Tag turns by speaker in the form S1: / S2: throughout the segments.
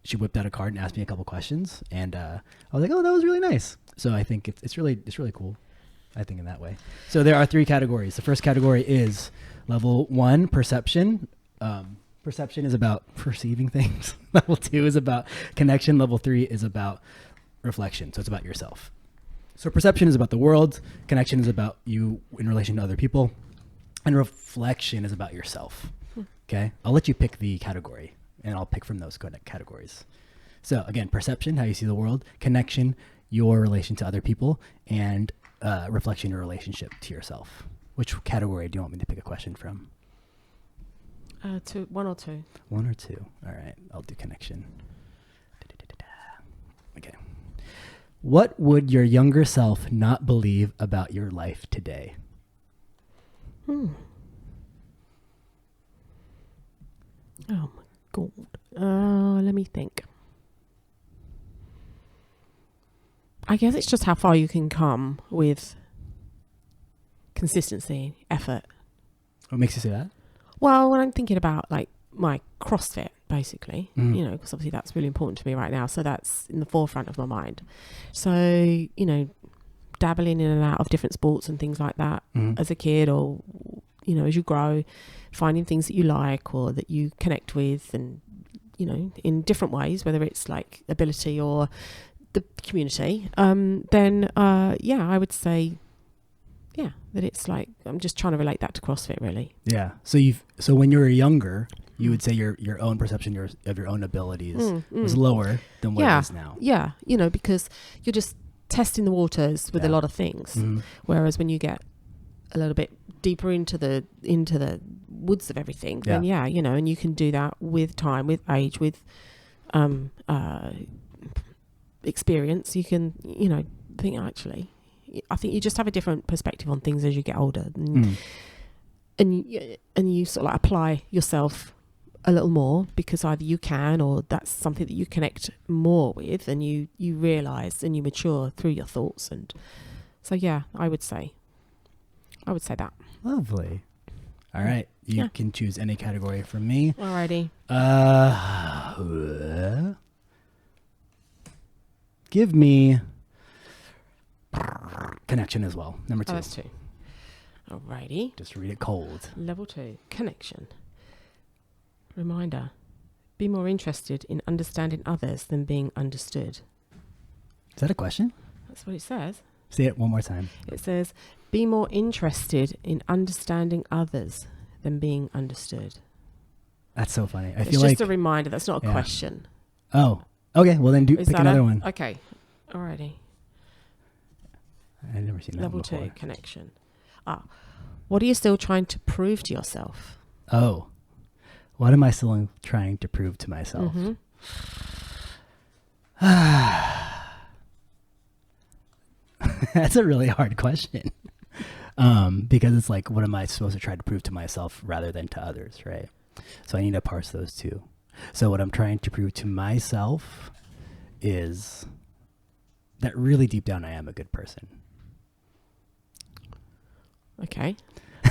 S1: she whipped out a card and asked me a couple questions, and I was like, oh, that was really nice. So I think it's really cool, I think, in that way. So there are 3 categories. The first category is level 1, perception. Perception is about perceiving things. Level 2 is about connection. Level 3 is about reflection. So it's about yourself. So perception is about the world. Connection is about you in relation to other people. And reflection is about yourself. Okay? I'll let you pick the category, and I'll pick from those categories. So again, perception, how you see the world. Connection, your relation to other people. And reflection, your relationship to yourself. Which category do you want me to pick a question from?
S2: 1 or 2.
S1: 1 or 2. All right. I'll do connection. Okay. What would your younger self not believe about your life today?
S2: Oh my God. Let me think. I guess it's just how far you can come with consistency, effort.
S1: What makes you say that?
S2: Well, when I'm thinking about like my CrossFit, basically, you know, because obviously that's really important to me right now. So that's in the forefront of my mind. So, you know, dabbling in and out of different sports and things like that as a kid, or, you know, as you grow, finding things that you like or that you connect with, and, you know, in different ways, whether it's like ability or the community, then, yeah, I would say, yeah, that it's like, I'm just trying to relate that to CrossFit, really.
S1: Yeah. So when you were younger, you would say your own perception of your own abilities was lower than what it is now.
S2: Yeah. You know, because you're just testing the waters with a lot of things. Whereas when you get a little bit deeper into the woods of everything, then you know, and you can do that with time, with age, with experience. You can, you know, think, actually, I think you just have a different perspective on things as you get older, and you sort of like apply yourself a little more, because either you can, or that's something that you connect more with, and you realize and you mature through your thoughts. And so, yeah, I would say that. Lovely.
S1: All right. You can choose any category from me.
S2: Alrighty.
S1: Give me connection as well. Number 2.
S2: Oh, that's 2. Alrighty.
S1: Just read it cold.
S2: Level 2, connection. Reminder: be more interested in understanding others than being understood.
S1: Is that a question?
S2: That's what it says.
S1: Say it one more time.
S2: It says, be more interested in understanding others than being understood.
S1: That's so funny.
S2: It's just a reminder. That's not a question.
S1: Oh, okay. Well, then pick another one.
S2: Okay. Alrighty.
S1: I've never seen that
S2: Level
S1: before.
S2: 2, connection. What are you still trying to prove to yourself?
S1: Oh, what am I still trying to prove to myself? That's a really hard question. Because it's like, what am I supposed to try to prove to myself rather than to others, right? So I need to parse those two. So what I'm trying to prove to myself is that really deep down I am a good person.
S2: Okay.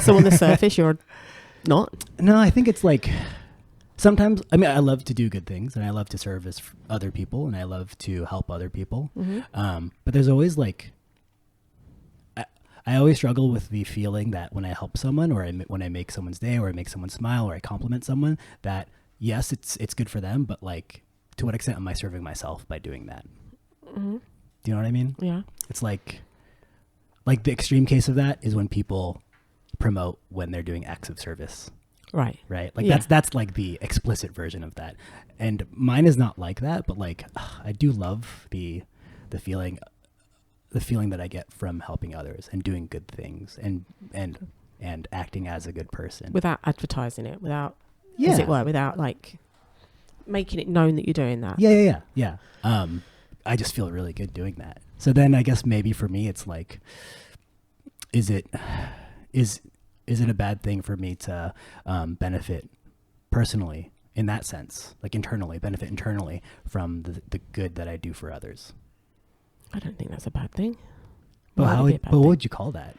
S2: So on the surface, you're not?
S1: No, I think it's like sometimes, I mean, I love to do good things, and I love to service other people, and I love to help other people. But there's always like, I always struggle with the feeling that when I help someone, or when I make someone's day, or I make someone smile, or I compliment someone, that yes, it's good for them, but like, to what extent am I serving myself by doing that? Do you know what I mean?
S2: Yeah.
S1: It's like the extreme case of that is when people promote when they're doing acts of service. Right. Like that's like the explicit version of that. And mine is not like that, but like, I do love the feeling that I get from helping others and doing good things and acting as a good person.
S2: Without advertising it, without, as it were, without like making it known that you're doing that.
S1: Yeah. I just feel really good doing that. So then I guess maybe for me, it's like, is it a bad thing for me to benefit personally in that sense, like benefit internally from the good that I do for others?
S2: I don't think that's a bad thing.
S1: But what would you call that?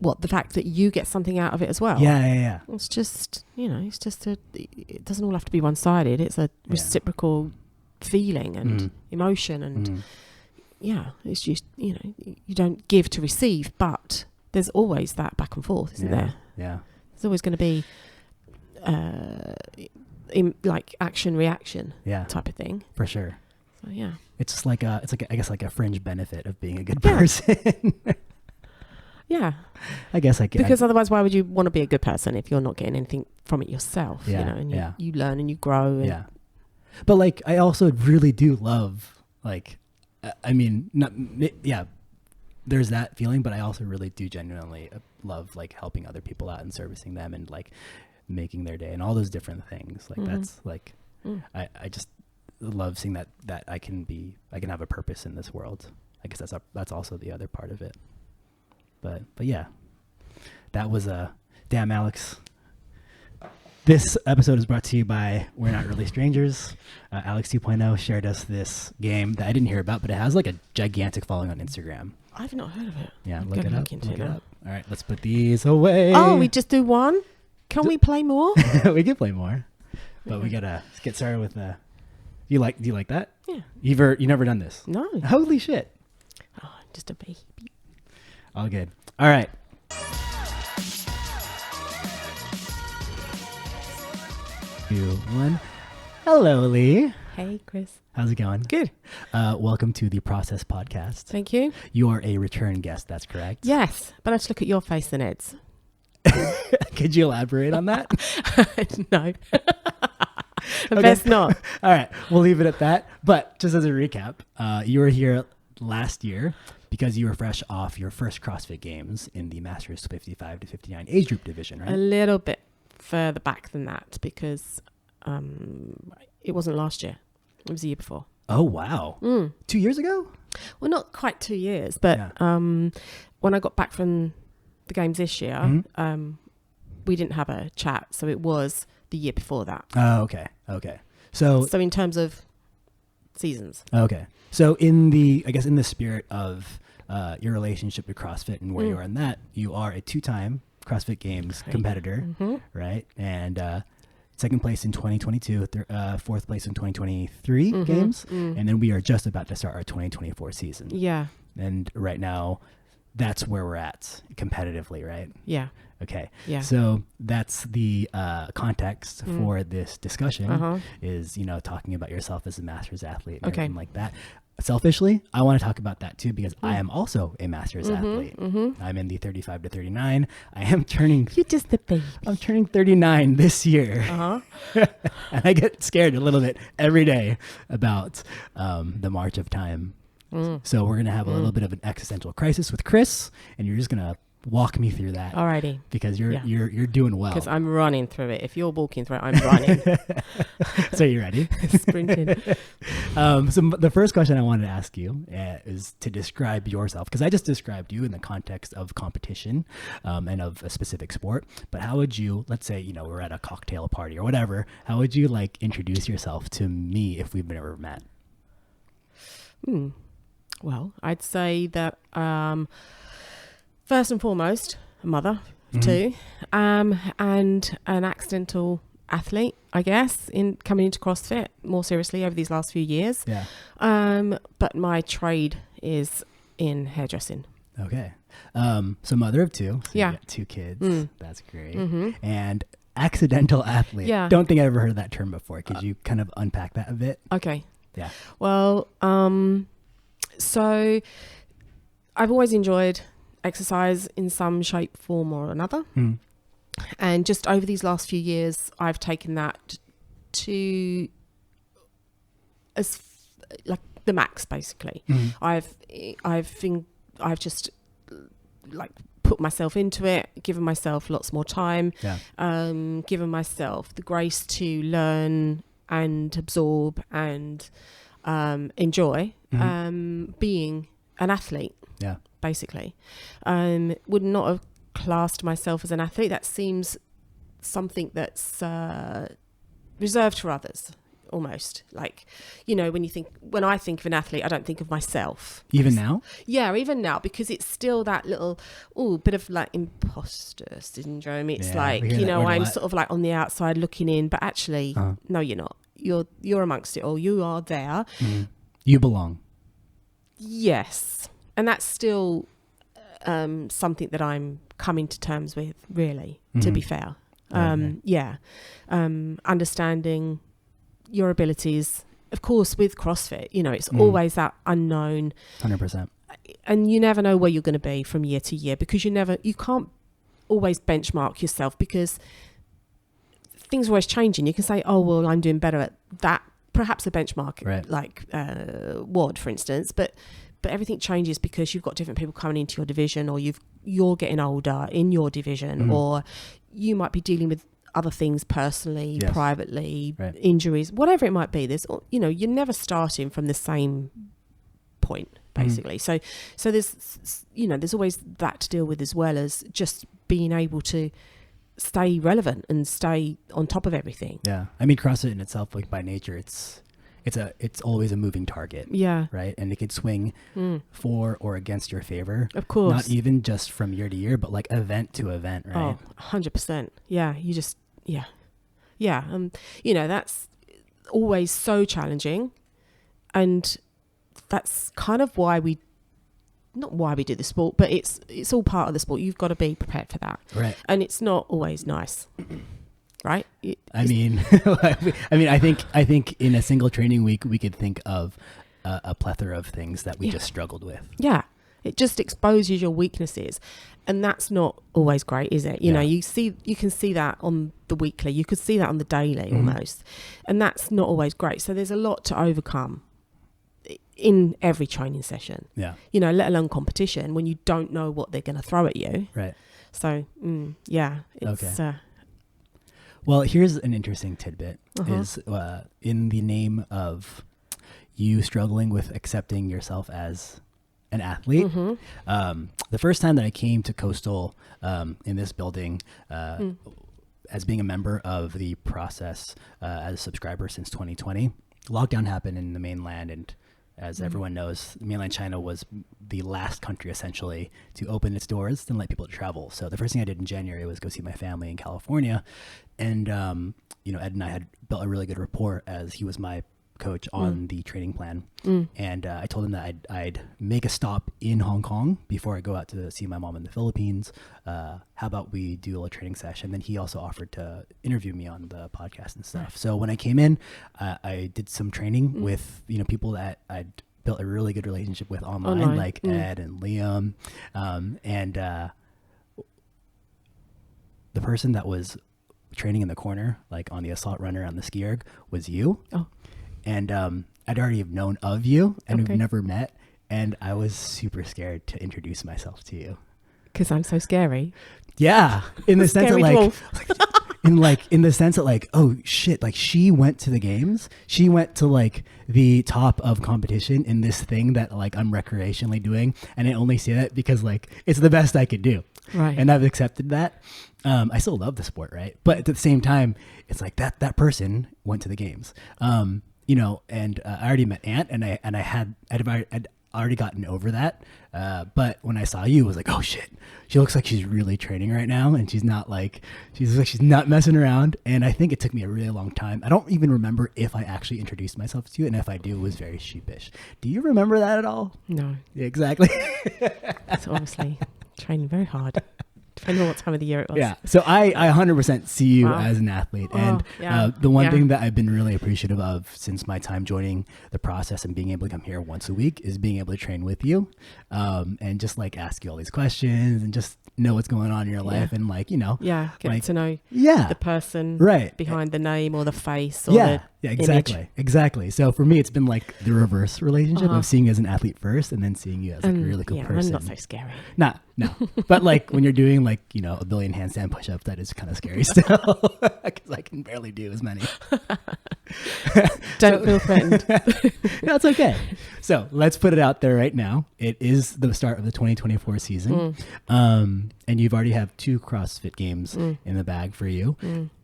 S2: the fact that you get something out of it as well.
S1: Yeah.
S2: It's just, it doesn't all have to be one-sided. It's a reciprocal feeling and emotion, and it's just, you don't give to receive, but there's always that back and forth, isn't there?
S1: Yeah.
S2: There's always going to be like action reaction type of thing.
S1: For sure.
S2: So yeah.
S1: It's just like I guess like a fringe benefit of being a good person.
S2: Yeah.
S1: I guess
S2: because otherwise why would you want to be a good person if you're not getting anything from it yourself?
S1: And
S2: you learn and you grow. And
S1: But like I also really do love there's that feeling, but I also really do genuinely love like helping other people out and servicing them and like making their day and all those different things. Like that's like I just love seeing that I can have a purpose in this world. I guess that's also the other part of it. But yeah, that was damn Alex. This episode is brought to you by We're Not Really Strangers. Alex 2.0 shared us this game that I didn't hear about, but it has like a gigantic following on Instagram.
S2: I've not heard of it.
S1: Yeah, look it up. All right, let's put these away.
S2: Oh, we just do one? Can we play more?
S1: We can play more, but we gotta get started with do you like that?
S2: Yeah.
S1: You never done this?
S2: No.
S1: Holy shit.
S2: Oh, I'm just a baby.
S1: All good. All right. 2, 1. Hello, Leigh.
S2: Hey, Chris.
S1: How's it going?
S2: Good.
S1: Welcome to the Process Podcast.
S2: Thank you.
S1: You are a return guest, that's correct?
S2: Yes, but I just look at your face and Ed's.
S1: Could you elaborate on that?
S2: No. Best not.
S1: All right, we'll leave it at that. But just as a recap, you were here last year because you were fresh off your first CrossFit Games in the Masters 55 to 59 age group division, right?
S2: A little bit further back than that because it wasn't last year. It was the year before.
S1: Oh, wow. 2 years ago?
S2: Well, not quite 2 years, but when I got back from the games this year, we didn't have a chat. So it was the year before that.
S1: Oh, okay. So
S2: in terms of seasons.
S1: Okay. So in the spirit of your relationship to CrossFit and where you are in that, you are a 2-time CrossFit Games competitor, right? And second place in 2022, fourth place in 2023 games. And then we are just about to start our 2024 season.
S2: Yeah.
S1: And right now, that's where we're at competitively, right?
S2: Yeah.
S1: Okay.
S2: Yeah.
S1: So that's the context for this discussion is, talking about yourself as a Masters athlete and everything like that. Selfishly, I want to talk about that too because I am also a Masters athlete. I'm in the 35 to 39. I am turning...
S2: You're just a baby.
S1: I'm turning 39 this year. And I get scared a little bit every day about the march of time. So we're going to have a little bit of an existential crisis with Chris, and you're just going to walk me through that.
S2: Alrighty.
S1: Because you're doing well.
S2: Because I'm running through it. If you're walking through it, I'm running.
S1: So you ready?
S2: Sprinting.
S1: So the first question I wanted to ask you is to describe yourself, because I just described you in the context of competition and of a specific sport. But how would you, let's say, we're at a cocktail party or whatever, how would you like introduce yourself to me if we've never met?
S2: Well, I'd say that first and foremost, a mother of 2, and an accidental athlete, I guess, in coming into CrossFit more seriously over these last few years.
S1: Yeah.
S2: But my trade is in hairdressing.
S1: Okay. So mother of 2. So
S2: yeah.
S1: You got 2 kids. That's great. And accidental athlete.
S2: Yeah.
S1: Don't think I ever heard that term before. Could you kind of unpack that a bit?
S2: Okay.
S1: Yeah.
S2: Well, so I've always enjoyed exercise in some shape, form or another. And just over these last few years, I've taken that to like the max, basically. I've just like put myself into it, given myself lots more time, given myself the grace to learn and absorb and enjoy being an athlete.
S1: Yeah.
S2: Basically. Would not have classed myself as an athlete. That seems something that's reserved for others. almost. Like, you know, when I think of an athlete, I don't think of myself.
S1: Even now?
S2: Yeah, even now, because it's still that little, bit of like imposter syndrome. It's like, you know, I'm sort of like on the outside looking in, but actually, no, you're not. You're amongst it all. You are there.
S1: You belong.
S2: Yes. And that's still something that I'm coming to terms with, really, to be fair. Understanding your abilities. Of course, with CrossFit, you know, it's always that unknown.
S1: 100%.
S2: And you never know where you're going to be from year to year, because you can't always benchmark yourself, because things are always changing. You can say, oh, well, I'm doing better at that, perhaps a benchmark, like WOD, for instance, but everything changes because you've got different people coming into your division, or you're getting older in your division, or you might be dealing with other things personally, privately, injuries, whatever it might be. There's, you know, you're never starting from the same point, basically. So there's, you know, there's always that to deal with, as well as just being able to stay relevant and stay on top of everything.
S1: Yeah. I mean, CrossFit in itself, like by nature, it's always a moving target. Yeah. Right. And it could swing for or against your favor.
S2: Of course.
S1: Not even just from year to year, but like event to event, right?
S2: Oh, 100%. Yeah. You just, yeah. You know, that's always so challenging. And that's kind of not why we do the sport, but it's all part of the sport. You've got to be prepared for that.
S1: Right.
S2: And it's not always nice. Right.
S1: I mean, I think in a single training week, we could think of a plethora of things that we just struggled with. Yeah.
S2: It just exposes your weaknesses, and that's not always great, is it? You know, you can see that on the weekly, you could see that on the daily almost, and that's not always great. So there's a lot to overcome in every training session. Yeah. You know, let alone competition, when you don't know what they're going to throw at you.
S1: Right.
S2: So, it's...
S1: Okay. Well, here's an interesting tidbit is in the name of you struggling with accepting yourself as an athlete. The first time that I came to Coastal in this building as being a member of the process as a subscriber since 2020, lockdown happened in the mainland, and as everyone knows, mainland China was the last country essentially to open its doors and let people travel. So the first thing I did in January was go see my family in California. And, you know, Ed and I had built a really good rapport, as he was my coach on the training plan. And I told him that I'd make a stop in Hong Kong before I go out to see my mom in the Philippines. How about we do a little training session? Then he also offered to interview me on the podcast and stuff. So when I came in, I did some training with, you know, people that I'd built a really good relationship with online. Like Ed and Liam. And the person that was training in the corner, like on the assault runner on the ski erg, was you. And I'd already have known of you, and we've never met, and I was super scared to introduce myself to you.
S2: Because I'm so scary.
S1: Yeah, in the sense that in the sense that like, oh shit, like she went to the games, she went to like the top of competition in this thing that like I'm recreationally doing, and I only say that because like it's the best I could do. Right. And I've accepted that. I still love the sport, right? But at the same time, it's like that person went to the games. You know, and I already met Ant, and I'd already gotten over that. But when I saw you, I was like, oh shit, she looks like she's really training right now, and she's not messing around. And I think it took me a really long time. I don't even remember if I actually introduced myself to you, and if I do, it was very sheepish. Do you remember that at all?
S2: No.
S1: Yeah, exactly.
S2: It's obviously training very hard. Depending on what time of the year it was.
S1: Yeah. So I 100% see you as an athlete. And the one thing that I've been really appreciative of since my time joining the process and being able to come here once a week is being able to train with you and just like ask you all these questions and just know what's going on in your life and like, you know.
S2: Yeah. Getting
S1: like,
S2: to know the person behind the name or the face or the
S1: exactly.
S2: image.
S1: Exactly. So for me, it's been like the reverse relationship of seeing you as an athlete first and then seeing you as like a really cool person.
S2: I'm not so scary.
S1: No. But like when you're doing like, you know, 1 billion handstand push-ups, that is kind of scary still because I can barely do as many.
S2: Don't feel threatened.
S1: No, it's okay. So let's put it out there right now. It is the start of the 2024 season. And and you've already have 2 CrossFit games in the bag for you.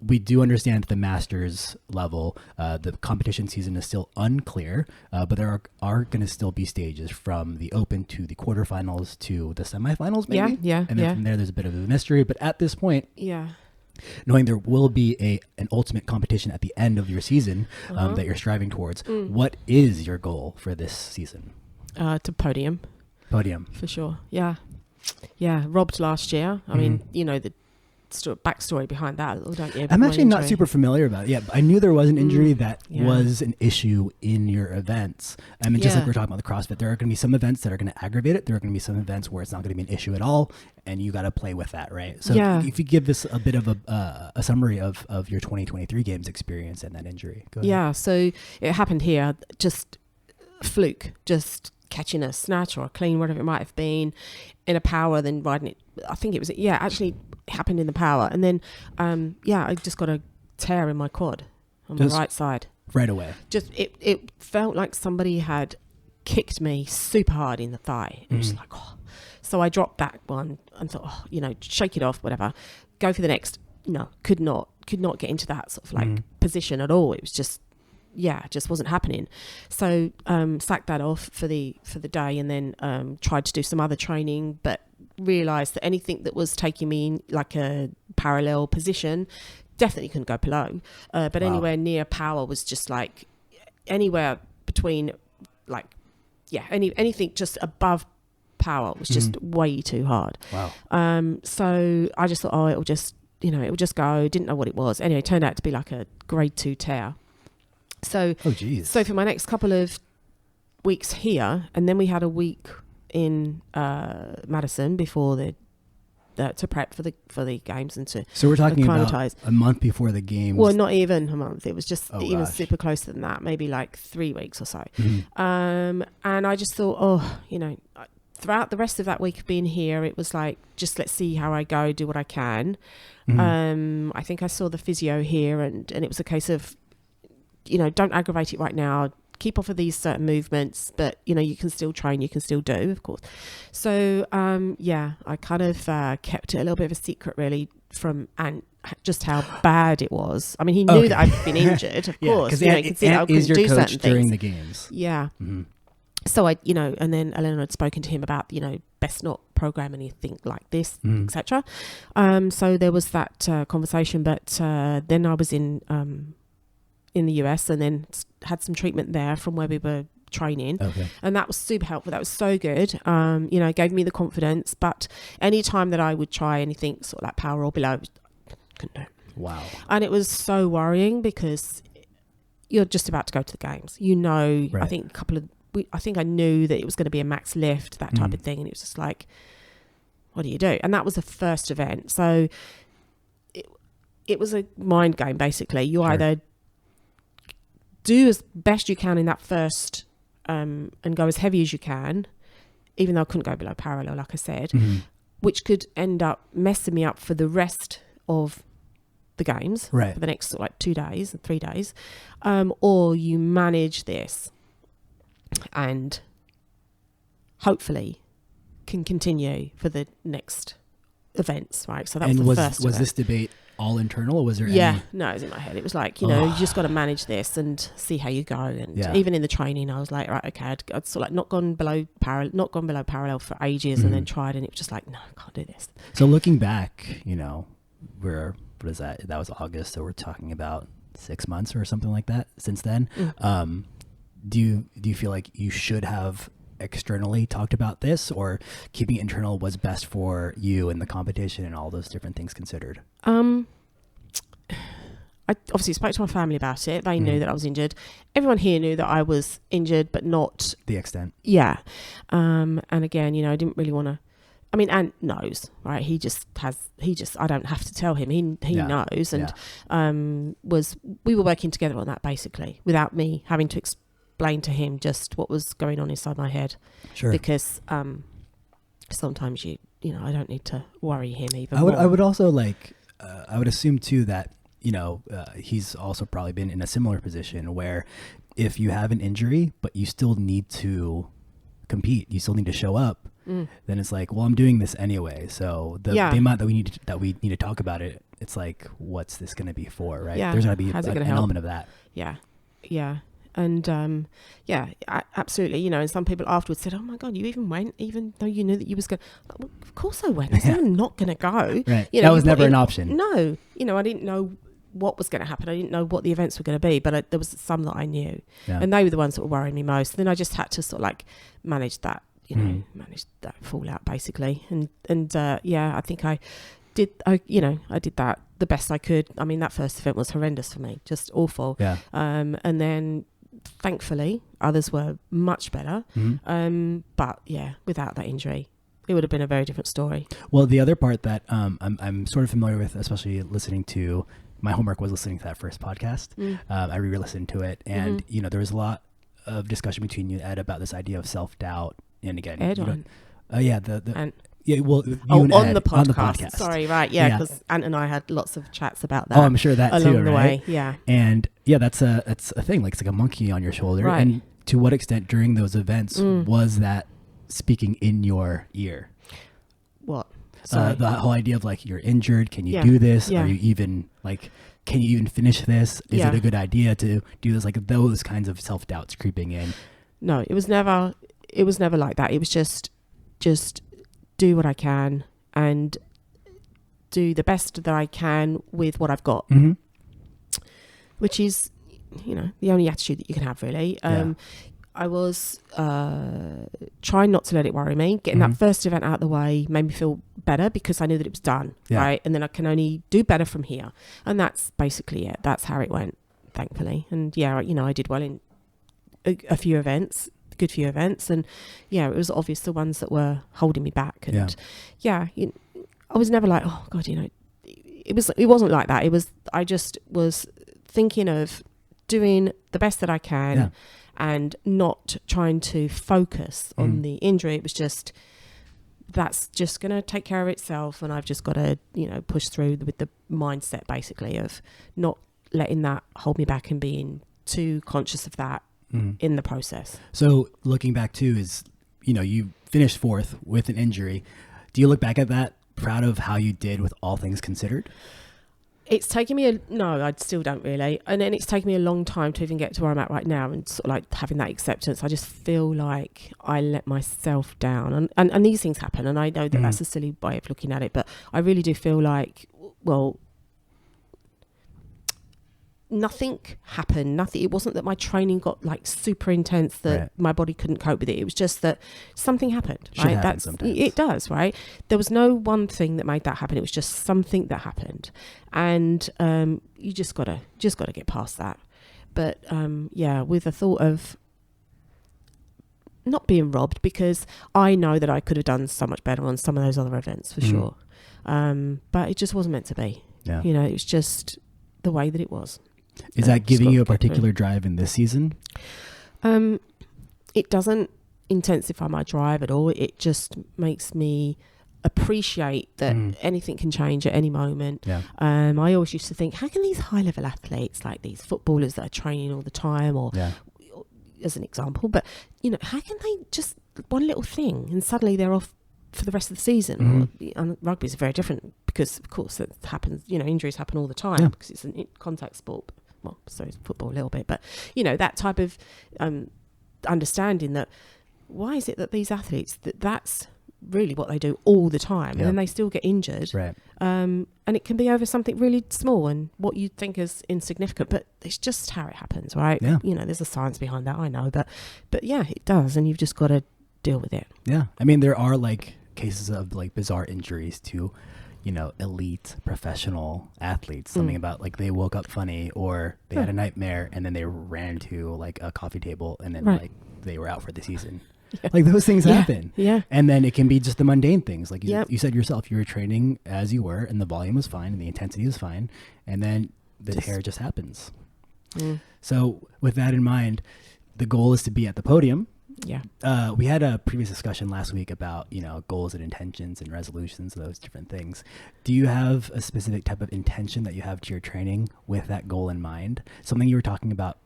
S1: We do understand at the Masters level, the competition season is still unclear, but there are going to still be stages from the Open to the quarterfinals to the semifinals, maybe.
S2: Yeah.
S1: And then from there, there's a bit of a mystery. But at this point,
S2: Yeah.
S1: knowing there will be an ultimate competition at the end of your season that you're striving towards, what is your goal for this season?
S2: To podium.
S1: Podium.
S2: For sure. Yeah. Robbed last year. I mean, the backstory behind that, don't you?
S1: I'm actually not super familiar about it. Yeah, I knew there was an injury that was an issue in your events. I mean, just like we're talking about the CrossFit, there are going to be some events that are going to aggravate it. There are going to be some events where it's not going to be an issue at all, and you got to play with that, right? So if you give us a bit of a summary of your 2023 games experience and that injury. Go ahead.
S2: Yeah, so it happened here, just fluke, just catching a snatch or a clean, whatever it might have been, in a power, then riding it. I think it was, actually it happened in the power. And then, I just got a tear in my quad on the right side.
S1: Right away.
S2: Just, it felt like somebody had kicked me super hard in the thigh. It was like, oh. So I dropped that one and thought, shake it off, whatever. Go for the next. No, could not get into that sort of like position at all. It was just, it just wasn't happening. So sacked that off for the day, and then tried to do some other training, but realised that anything that was taking me in like a parallel position definitely couldn't go below. But anywhere near power was just like anywhere between like, anything just above power was just way too hard.
S1: Wow.
S2: So I just thought, it'll just go. Didn't know what it was. Anyway, it turned out to be like a grade 2 tear. So, so for my next couple of weeks here, and then we had a week in Madison before to prep for the games and to
S1: So we're talking
S2: acclimatize.
S1: About a month before the games.
S2: Well, not even a month. It was just super close than that, maybe like 3 weeks or so. And I just thought, throughout the rest of that week of being here, it was like, just let's see how I go, do what I can. I think I saw the physio here, and it was a case of, don't aggravate it right now. Keep off of these certain movements, but you can still train, you can still do, of course. So I kind of kept it a little bit of a secret, really, from Ant, just how bad it was. I mean, he knew that I'd been injured, of course.
S1: Because
S2: you can see that I couldn't do certain
S1: during
S2: things
S1: the games.
S2: Yeah. So I, and then Eleanor had spoken to him about, best not program anything like this, etc. So there was that conversation, but then I was in the US, and then had some treatment there from where we were training. And that was super helpful. That was so good. Gave me the confidence. But any time that I would try anything sort of like power or below, couldn't do it.
S1: Wow.
S2: And it was so worrying, because you're just about to go to the games. Right. I think I think I knew that it was going to be a max lift, that type of thing. And it was just like, what do you do? And that was the first event. So it was a mind game, basically. You either do as best you can in that first and go as heavy as you can, even though I couldn't go below parallel, like I said, which could end up messing me up for the rest of the games, for the next sort of like 2 days, 3 days, or you manage this and hopefully can continue for the next events, right? So that was the first
S1: was
S2: event.
S1: This debate all internal, or was there
S2: No, it was in my head. It was like, you just got to manage this and see how you go. And even in the training, I was like, right, okay, I'd sort of like not gone below parallel for ages, and then tried, and it was just like, no, I can't do this.
S1: So looking back, what is that? That was August, so we're talking about 6 months or something like that since then. Do you feel like you should have externally talked about this, or keeping it internal was best for you and the competition and all those different things considered?
S2: I obviously spoke to my family about it. They knew that I was injured. Everyone here knew that I was injured, but not
S1: the extent.
S2: Yeah. And again, I didn't really want to. I mean, Ant knows, right? I don't have to tell him. He knows, and we were working together on that, basically, without me having to explain to him just what was going on inside my head.
S1: Sure.
S2: Because sometimes I don't need to worry him even more.
S1: I would also I would assume too that he's also probably been in a similar position where if you have an injury but you still need to compete, you still need to show up, then it's like, well, I'm doing this anyway. So the amount that we need to talk about it, it's like, what's this going to be for, right?
S2: Yeah.
S1: There's got to be
S2: How's it
S1: an
S2: gonna help?
S1: element of that.
S2: Yeah. Yeah. And absolutely. You know, and some people afterwards said, "Oh my God, you even went, even though you knew that you was going." Well, of course I went. I said, I'm not going to go.
S1: Right.
S2: You know,
S1: that was never an option.
S2: No. You know, I didn't know what was going to happen. I didn't know what the events were going to be, but there was some that I knew, and they were the ones that were worrying me most. And then I just had to sort of like manage that, manage that fallout basically. And I think I did that the best I could. I mean, that first event was horrendous for me, just awful.
S1: Yeah.
S2: And then thankfully others were much better. But yeah, without that injury, it would have been a very different story.
S1: Well, the other part that I'm sort of familiar with, especially listening to, my homework was listening to that first podcast. I re-listened to it, and there was a lot of discussion between you and Ed about this idea of self-doubt. And again,
S2: Ed on?
S1: Yeah, you
S2: on
S1: and
S2: the
S1: Ed on the
S2: podcast. Sorry, right? Yeah, because Ant and I had lots of chats about that.
S1: Oh, I'm sure that
S2: along
S1: too,
S2: the
S1: right?
S2: way. Yeah,
S1: and yeah, that's a thing. Like, it's like a monkey on your shoulder.
S2: Right.
S1: And to what extent during those events was that speaking in your ear?
S2: What?
S1: The whole idea of like, you're injured. Can you do this?
S2: Yeah.
S1: Are you even like? Can you even finish this? Is it a good idea to do this? Like, those kinds of self-doubts creeping in.
S2: No, it was never like that. It was just do what I can and do the best that I can with what I've got, which is, the only attitude that you can have, really. I was trying not to let it worry me. Getting that first event out of the way made me feel better because I knew that it was done, right? And then I can only do better from here. And that's basically it. That's how it went, thankfully. And I did well in a few events, good few events. And it was obvious the ones that were holding me back. And I was never like, oh God, it wasn't like that. I just was thinking of doing the best that I can and not trying to focus on the injury. It was just, that's just going to take care of itself. And I've just got to, push through with the mindset basically of not letting that hold me back and being too conscious of that in the process.
S1: So looking back too is, you finished fourth with an injury. Do you look back at that proud of how you did with all things considered?
S2: It's taken me no, I still don't really. And then it's taken me a long time to even get to where I'm at right now and sort of like having that acceptance. I just feel like I let myself down and these things happen. And I know that that's a silly way of looking at it, but I really do feel like, well, nothing happened. It wasn't that my training got like super intense that my body couldn't cope with it. It was just that something happened. Right? It does, right? There was no one thing that made that happen. It was just something that happened, and you just gotta get past that. But with the thought of not being robbed, because I know that I could have done so much better on some of those other events for sure. But it just wasn't meant to be. Yeah. It was just the way that it was.
S1: Is that giving you a particular drive in this season?
S2: It doesn't intensify my drive at all. It just makes me appreciate that anything can change at any moment. I always used to think, how can these high-level athletes, like these footballers that are training all the time, or as an example, but how can they just one little thing and suddenly they're off for the rest of the season? And rugby is very different because, of course, it happens. Injuries happen all the time because it's a contact sport. Well, so is football a little bit, but that type of understanding that why is it that these athletes that's really what they do all the time, and then they still get injured, right? And it can be over something really small and what you think is insignificant, but it's just how it happens, right? There's a science behind that, I know, but it does, and you've just got to deal with it. I mean, there are like cases of like bizarre injuries to elite professional athletes. Something about like they woke up funny, or they had a nightmare and then they ran to like a coffee table and then like they were out for the season. Like those things happen. And then it can be just the mundane things. Like you said yourself, you were training as you were and the volume was fine and the intensity was fine. And then the tear just happens. So with that in mind, the goal is to be at the podium. We had a previous discussion last week about, goals and intentions and resolutions, those different things. Do you have a specific type of intention that you have to your training with that goal in mind? Something you were talking about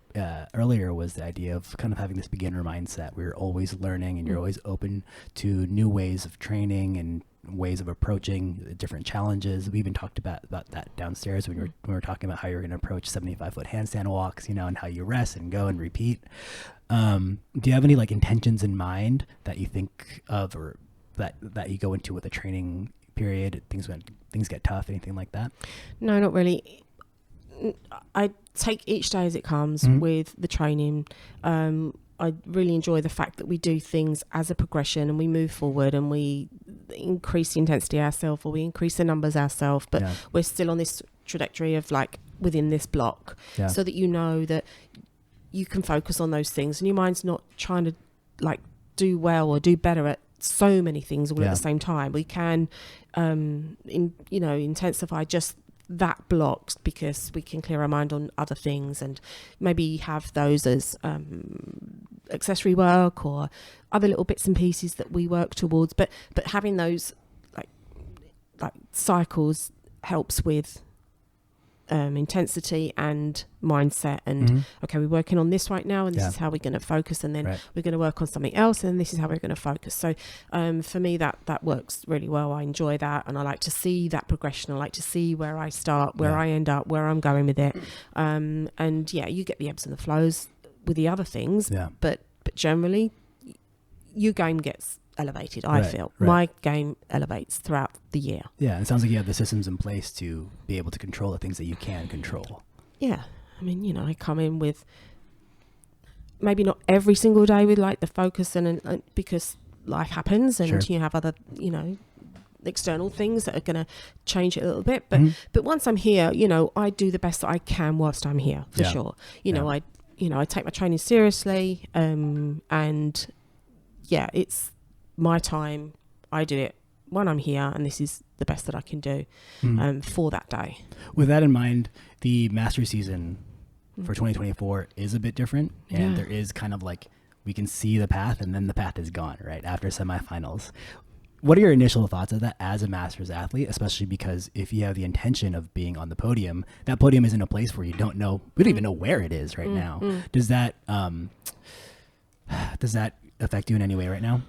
S1: earlier was the idea of kind of having this beginner mindset. We're always learning, and you're always open to new ways of training and ways of approaching different challenges. We even talked about that downstairs when we were talking about how you're going to approach 75-foot handstand walks, and how you rest and go and repeat. Do you have any like intentions in mind that you think of, or that you go into with a training period? Things get tough, anything like that?
S2: No, not really. I take each day as it comes with the training. I really enjoy the fact that we do things as a progression, and we move forward, and we increase the intensity ourselves, or we increase the numbers ourselves, but we're still on this trajectory of like within this block, so that that you can focus on those things, and your mind's not trying to like do well or do better at so many things all at the same time. We can intensify just that blocks, because we can clear our mind on other things, and maybe have those as accessory work or other little bits and pieces that we work towards, but having those like cycles helps with intensity and mindset, and okay, we're working on this right now, and this is how we're going to focus, and then we're going to work on something else, and this is how we're going to focus. So for me, that works really well. I enjoy that, and I like to see that progression. I like to see where I start, where I end up, where I'm going with it. And you get the ebbs and the flows with the other things, but generally your game gets elevated. I feel my game elevates throughout the year.
S1: It sounds like you have the systems in place to be able to control the things that you can control. I
S2: mean, I come in with maybe not every single day with like the focus, and because life happens, and you have other external things that are going to change it a little bit, but once I'm here, I do the best that I can whilst I'm here, for sure. I take my training seriously, and it's my time. I do it when I'm here, and this is the best that I can do for that day.
S1: With that in mind, the master season for 2024 is a bit different, and there is kind of like, we can see the path, and then the path is gone right after semifinals. What are your initial thoughts of that as a Masters athlete, especially because if you have the intention of being on the podium, that podium is in a place where we don't even know where it is right now. Does that affect you in any way right now?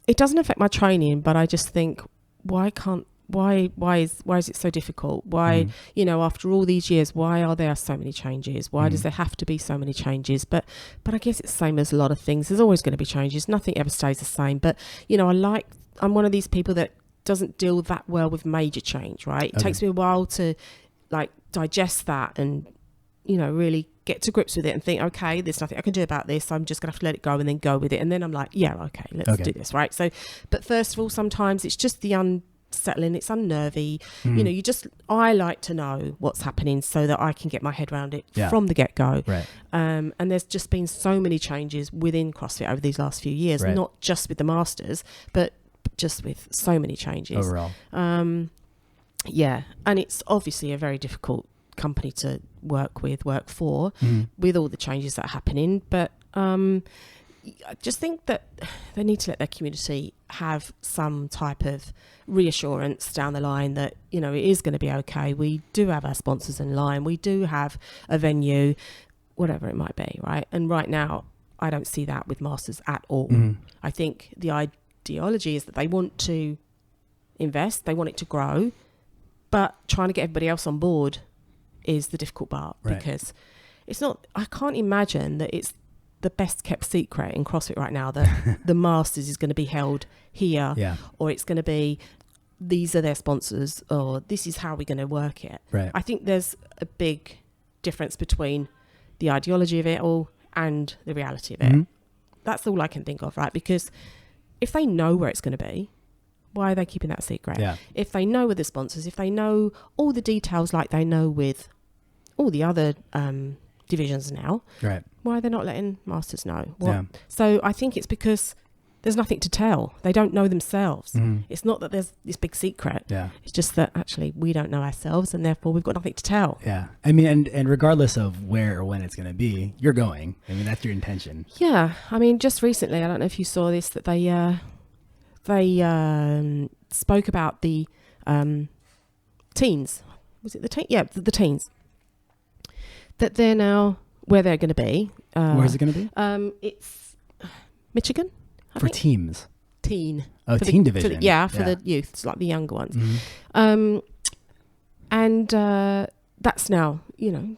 S2: It doesn't affect my training, but I just think, why is it so difficult? Why, after all these years, why are there so many changes? Why does there have to be so many changes? But I guess it's the same as a lot of things. There's always going to be changes. Nothing ever stays the same. But, I'm one of these people that doesn't deal that well with major change, right? It takes me a while to like digest that and, really get to grips with it and think, okay, there's nothing I can do about this. I'm just going to have to let it go and then go with it. And then I'm like, let's do this, right? So, but first of all, sometimes it's just the unsettling, it's unnervy. I like to know what's happening so that I can get my head around it from the get-go.
S1: Right.
S2: And there's just been so many changes within CrossFit over these last few years, not just with the Masters, but just with so many changes.
S1: Overall.
S2: And it's obviously a very difficult company to work for with all the changes that are happening, but I just think that they need to let their community have some type of reassurance down the line that it is going to be okay. We do have our sponsors in line, we do have a venue, whatever it might be, right? And right now I don't see that with Masters at all. I think the ideology is that they want to invest, they want it to grow, but trying to get everybody else on board is the difficult part, because it's not, I can't imagine that it's the best kept secret in CrossFit right now that the Masters is going to be held here, or it's going to be, these are their sponsors, or this is how we're going to work it. I think there's a big difference between the ideology of it all and the reality of it. That's all I can think of, right? Because if they know where it's going to be, why are they keeping that secret? If they know with the sponsors, if they know all the details like they know with all the other divisions now, why are they not letting Masters know? So I think it's because there's nothing to tell. They don't know themselves. It's not that there's this big secret. It's just that actually we don't know ourselves, and therefore we've got nothing to tell.
S1: I mean, and regardless of where or when it's going to be, you're going. I mean, that's your intention.
S2: I mean, just recently, I don't know if you saw this, that they spoke about the teens. Was it the teens? The teens. that they're now where they're going to be.
S1: Where is it going to be?
S2: It's Michigan, I
S1: For
S2: think.
S1: teams.
S2: Teen.
S1: Oh,
S2: For
S1: teen
S2: the,
S1: division.
S2: for the youth, it's like the younger ones.
S1: Mm-hmm.
S2: And that's now,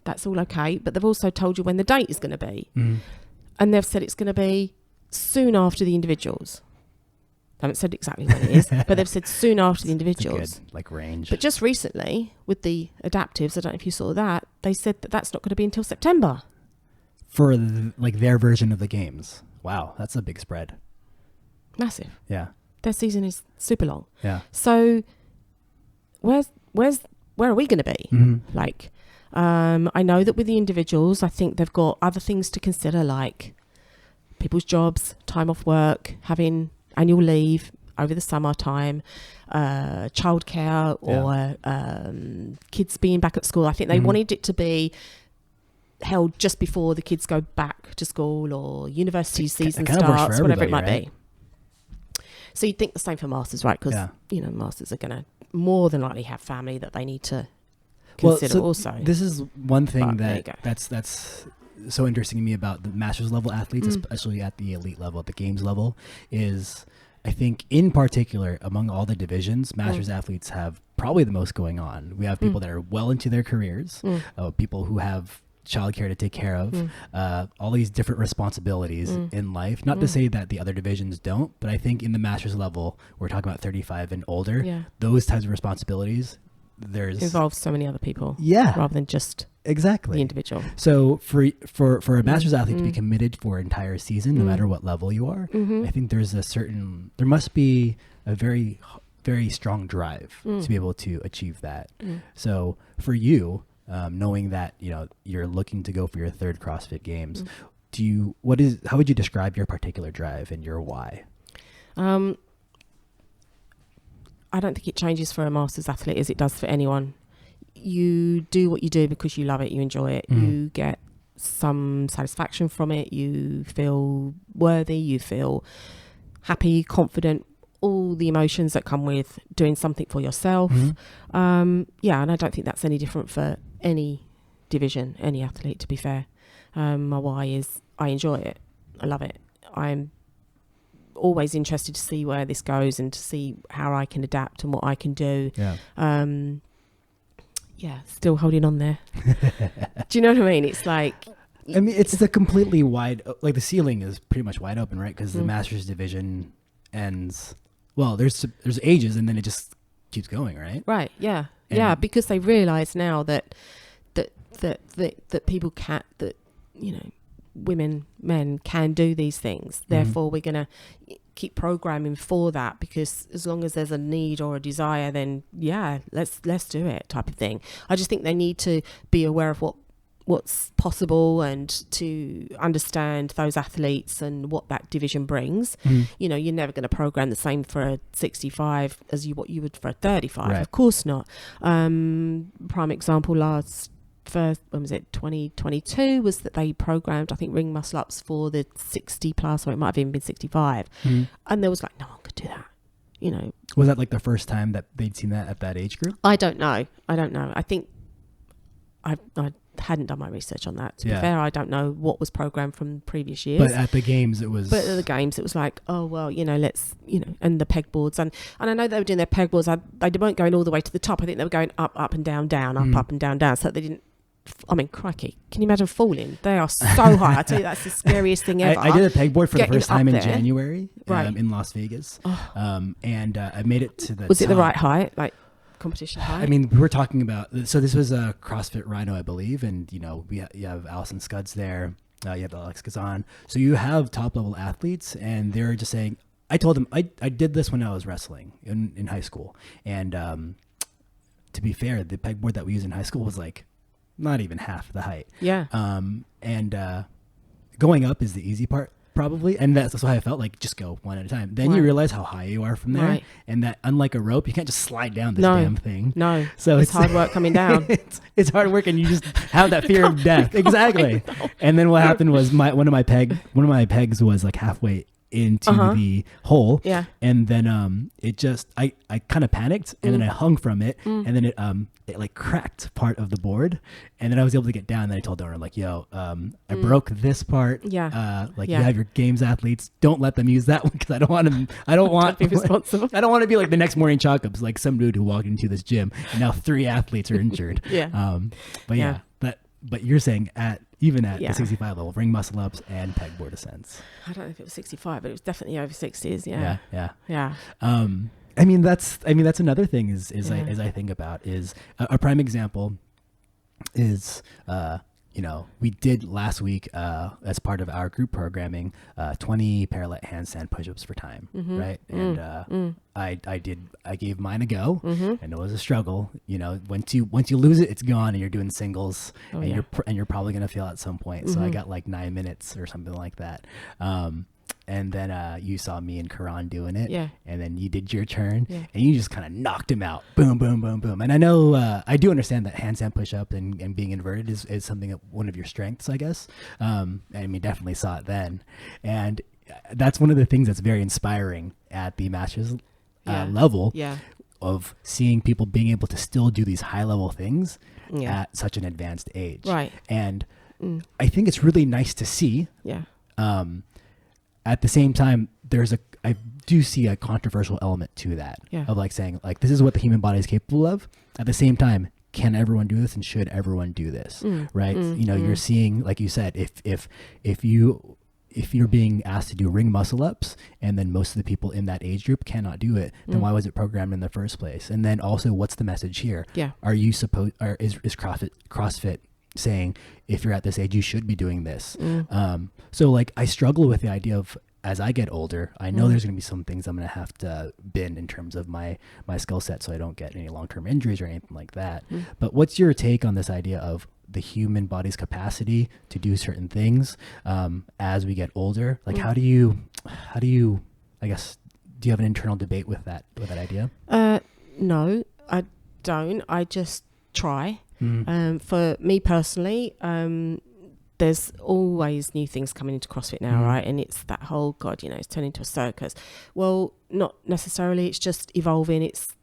S2: that's all okay. But they've also told you when the date is going to be.
S1: Mm-hmm.
S2: And they've said it's going to be soon after the individuals. They haven't said exactly when it is, but they've said soon after the individuals.
S1: It's a good, range.
S2: But just recently, with the adaptives, I don't know if you saw that, they said that that's not going to be until September.
S1: For their version of the games. Wow, that's a big spread.
S2: Massive.
S1: Yeah.
S2: Their season is super long.
S1: Yeah.
S2: So where are we going to be?
S1: Mm-hmm.
S2: I know that with the individuals, I think they've got other things to consider, like people's jobs, time off work, having annual leave over the summertime, childcare, or kids being back at school. I think they wanted it to be held just before the kids go back to school or university season starts, whatever it might be. So you'd think the same for Masters, right? Because, Masters are going to more than likely have family that they need to consider also.
S1: This is one thing that's so interesting to me about the Masters level athletes, especially at the elite level, at the games level, is I think in particular among all the divisions, Masters athletes have probably the most going on. We have people that are well into their careers, people who have childcare to take care of, all these different responsibilities in life. Not to say that the other divisions don't, but I think in the Masters level, we're talking about 35 and older, those types of responsibilities,
S2: involves so many other people, rather than just
S1: exactly
S2: the individual.
S1: So for a Masters athlete to be committed for an entire season, no matter what level you are, I think there must be a very, very strong drive to be able to achieve that. So for you, knowing that you're looking to go for your third CrossFit Games, how would you describe your particular drive and your why?
S2: I don't think it changes for a Masters athlete as it does for anyone. You do what you do because you love it, you enjoy it, you get some satisfaction from it, you feel worthy, you feel happy, confident, all the emotions that come with doing something for yourself. And I don't think that's any different for any division, any athlete, to be fair. My why is I enjoy it, I love it. I'm always interested to see where this goes and to see how I can adapt and what I can do. Still holding on there. Do you know what I mean? It's like,
S1: I mean, it's the completely wide, the ceiling is pretty much wide open, right? Because the Masters division ends, there's ages and then it just keeps going, right?
S2: Right. Yeah. Because they realize now that people can't, women, men can do these things. Therefore, we're going to keep programming for that, because as long as there's a need or a desire, then let's do it, type of thing. I just think they need to be aware of what's possible and to understand those athletes and what that division brings. You're never going to program the same for a 65 as what you would for a 35. Right. Of course not. Prime example when was it, 2022, was that they programmed, I think, ring muscle ups for the 60 plus, or it might have even been 65. And there was no one could do that.
S1: Was that the first time that they'd seen that at that age group?
S2: I don't know. I think I hadn't done my research on that. To be fair, I don't know what was programmed from previous years.
S1: But at the games, it was...
S2: But at the games, it was let's, and the pegboards. And I know they were doing their pegboards. They weren't going all the way to the top. I think they were going up and down, up and down. So they didn't... I mean, crikey, can you imagine falling? They are so high. I tell you, that's the scariest thing ever.
S1: I did a pegboard for the first time in January, in Las Vegas. And I made it to the
S2: Was
S1: top.
S2: it the right height? Competition height?
S1: I mean, we were talking about... So this was a CrossFit Rhino, I believe. And, you have Allison Scudds there. You have Alex Kazan. So you have top-level athletes. And they're just saying... I told them, I did this when I was wrestling in high school. And to be fair, the pegboard that we used in high school was not even half the height.
S2: Yeah.
S1: And going up is the easy part, probably. And that's why I felt just go one at a time. Then you realize how high you are from there. Right. And that unlike a rope, you can't just slide down this damn thing.
S2: No.
S1: So
S2: it's hard work coming down.
S1: it's hard work, and you just have that fear of death. Exactly. And then what happened was one of my pegs was halfway into the hole.
S2: Yeah.
S1: And then it just I kind of panicked, and then I hung from it, and then it like cracked part of the board, and then I was able to get down. And then I told the owner, I'm like, yo, I broke this part.
S2: Yeah.
S1: You have your games athletes, don't let them use that one, because I don't want
S2: to be responsible.
S1: I don't want to be like the next morning chalk-ups, like some dude who walked into this gym and now 3 athletes are injured.
S2: Yeah.
S1: But you're saying even at the 65 level, ring muscle ups and pegboard ascents.
S2: I don't know if it was 65, but it was definitely over 60s.
S1: Yeah. I mean that's another thing is I think about is a prime example is we did last week as part of our group programming 20 parallel handstand push-ups for time, right? And I gave mine a go, and it was a struggle. Once you lose it, it's gone, and you're doing singles, you're probably gonna fail at some point. So I got like 9 minutes or something like that. And then you saw me and Karan doing it, and then you did your turn, and you just kind of knocked him out. Boom, boom, boom, boom. And I know I do understand that handstand push-up and being inverted is something that one of your strengths, I guess. Definitely saw it then. And that's one of the things that's very inspiring at the Masters level of seeing people being able to still do these high-level things at such an advanced age.
S2: Right.
S1: And I think it's really nice to see.
S2: Yeah.
S1: At the same time, I do see a controversial element to that of like saying like, this is what the human body is capable of. At the same time, can everyone do this, and should everyone do this? Right. You're seeing, like you said, if you're being asked to do ring muscle ups, and then most of the people in that age group cannot do it, then why was it programmed in the first place? And then also, what's the message here?
S2: Yeah.
S1: Are you is CrossFit saying, if you're at this age, you should be doing this? So like, I struggle with the idea of, as I get older, I know there's going to be some things I'm going to have to bend in terms of my skill set, so I don't get any long-term injuries or anything like that. But what's your take on this idea of the human body's capacity to do certain things as we get older? Like, how do you, I guess, do you have an internal debate with that idea?
S2: No, I don't. I just try. For me personally, there's always new things coming into CrossFit now, right? And it's that whole, it's turned into a circus. Well, not necessarily. It's just evolving. It's,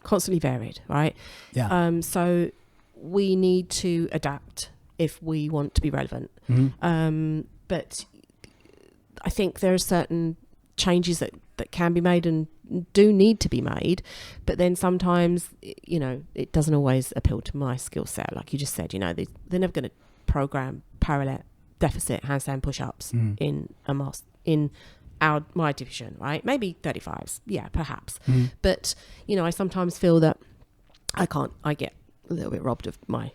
S2: constantly varied, right?
S1: Yeah.
S2: So we need to adapt if we want to be relevant. But I think there are certain changes that can be made and do need to be made, but then sometimes it doesn't always appeal to my skill set. Like you just said, they're never going to program parallel deficit handstand push-ups in my division, right? Maybe 35s, perhaps. But I sometimes feel that I get a little bit robbed of my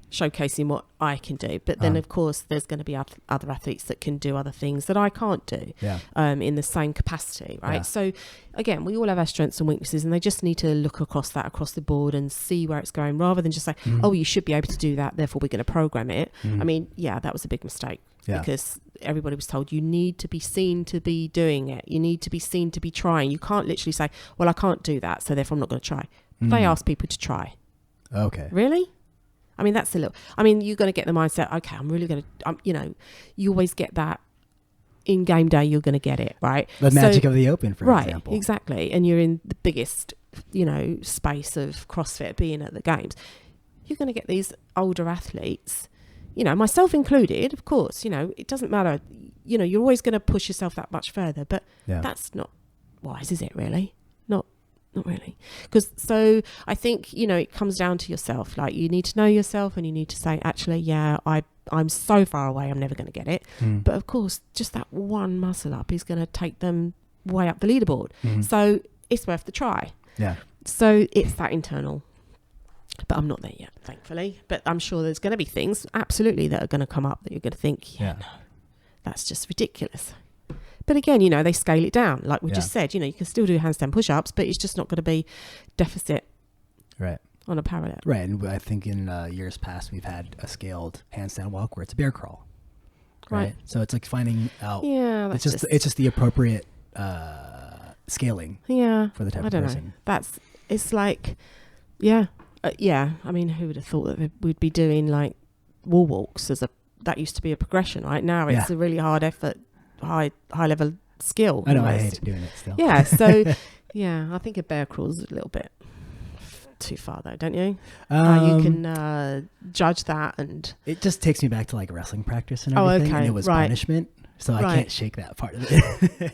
S2: showcasing what I can do, but then of course there's going to be other athletes that can do other things that I can't do in the same capacity, right? So again, we all have our strengths and weaknesses, and they just need to look across the board and see where it's going, rather than just say, oh, you should be able to do that, therefore we're going to program it. I mean, that was a big mistake, because everybody was told you need to be seen to be doing it, you need to be seen to be trying. You can't literally say, well, I can't do that, so therefore I'm not going to try. They ask people to try.
S1: Okay.
S2: Really? I mean, that's you're going to get the mindset, okay, I'm really going to, you always get that in game day, you're going to get it, right?
S1: The magic of the open, for example.
S2: Right, exactly. And you're in the biggest, space of CrossFit, being at the games. You're going to get these older athletes, myself included, of course, it doesn't matter. You're always going to push yourself that much further, but that's not wise, is it really? Not really. So I think, it comes down to yourself. Like, you need to know yourself, and you need to say, actually, I'm so far away, I'm never going to get it. But of course, just that one muscle up is going to take them way up the leaderboard. So it's worth the try. Yeah. So it's that internal. But I'm not there yet, thankfully. But I'm sure there's going to be things, absolutely, that are going to come up that you're going to think, no, that's just ridiculous. But again, they scale it down. Like we just said, you can still do handstand push-ups, but it's just not going to be deficit on a parallel.
S1: Right. And I think in years past, we've had a scaled handstand walk where it's a bear crawl. Right. So it's like finding out. Yeah. It's just the appropriate scaling. Yeah. For the type of person.
S2: It's like, I mean, who would have thought that we'd be doing like wall walks that used to be a progression, right? Now it's a really hard effort high level skill.
S1: I know,
S2: almost.
S1: I hate doing it still.
S2: Yeah, so yeah, I think a bear crawl is a little bit too far though, don't you? How you can judge that, and
S1: it just takes me back to like wrestling practice and
S2: Oh,
S1: everything,
S2: okay,
S1: and it was
S2: right.
S1: punishment, so I
S2: Right.
S1: can't shake that part of it.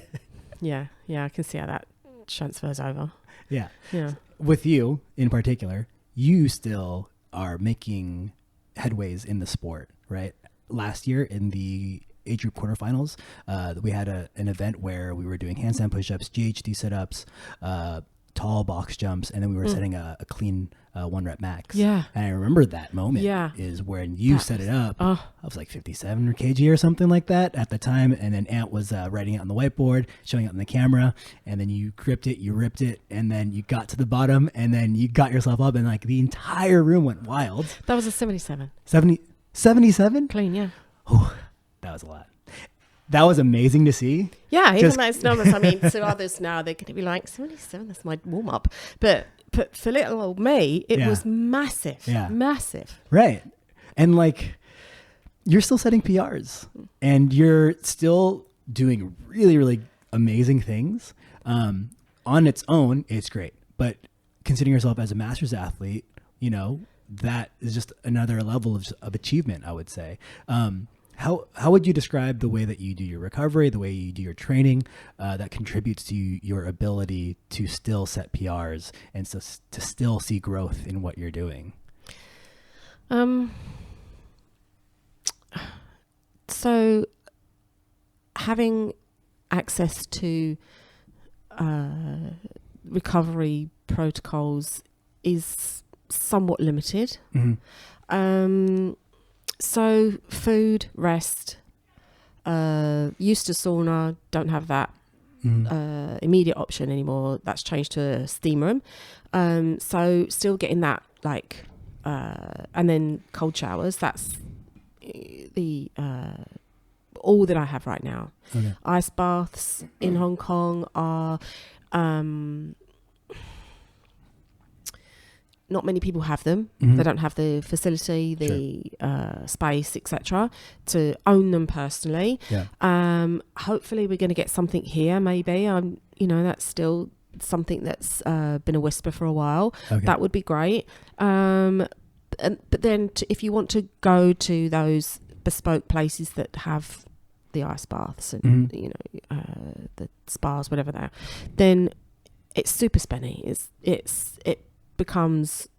S2: yeah, I can see how that transfers over.
S1: Yeah.
S2: Yeah.
S1: With you in particular, you still are making headways in the sport, right? Last year in the age group quarterfinals, we had an event where we were doing handstand push-ups, GHD sit-ups, tall box jumps, and then we were setting a clean 1 rep max.
S2: Yeah.
S1: And I remember that moment is when you set it up. I was like 57 kg or something like that at the time. And then Ant was writing it on the whiteboard, showing it on the camera. And then you gripped it, you ripped it, and then you got to the bottom, and then you got yourself up, and like the entire room went wild.
S2: That was a 77.
S1: 77?
S2: Clean, yeah.
S1: Oh, that was a lot. That was amazing to see.
S2: Yeah, even those numbers. I mean, to others now, they're going to be like, 77, that's my warm-up. But for little old me, it was massive. Yeah. Massive.
S1: Right. And like, you're still setting PRs, and you're still doing really, really amazing things. On its own, it's great. But considering yourself as a Masters athlete, you know, that is just another level of achievement, I would say. How would you describe the way that you do your recovery, the way you do your training, that contributes to your ability to still set PRs and to still see growth in what you're doing?
S2: So having access to recovery protocols is somewhat limited. Mm-hmm. So food, rest, used to sauna, don't have that immediate option anymore. That's changed to a steam room. So still getting that, like, and then cold showers. That's the all that I have right now. Okay. Ice baths in Hong Kong are not many people have them. Mm-hmm. They don't have the facility, the space, etc., to own them personally. Yeah. Hopefully, we're going to get something here. Maybe that's still something that's been a whisper for a while. Okay. That would be great. But then, if you want to go to those bespoke places that have the ice baths and the spas, whatever they are, then it's super spenny. It becomes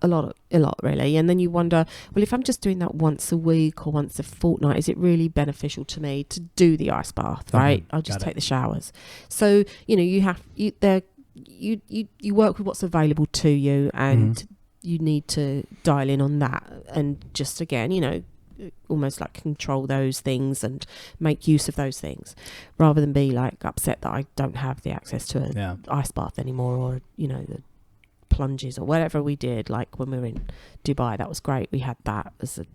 S2: a lot really, and then you wonder, well, if I'm just doing that once a week or once a fortnight, is it really beneficial to me to do the ice bath? Right? I'll just take the showers. So you work with what's available to you, and you need to dial in on that, and just again, almost like control those things and make use of those things, rather than be like upset that I don't have the access to an ice bath anymore, or the plunges or whatever we did, like when we were in Dubai. That was great. We had that as a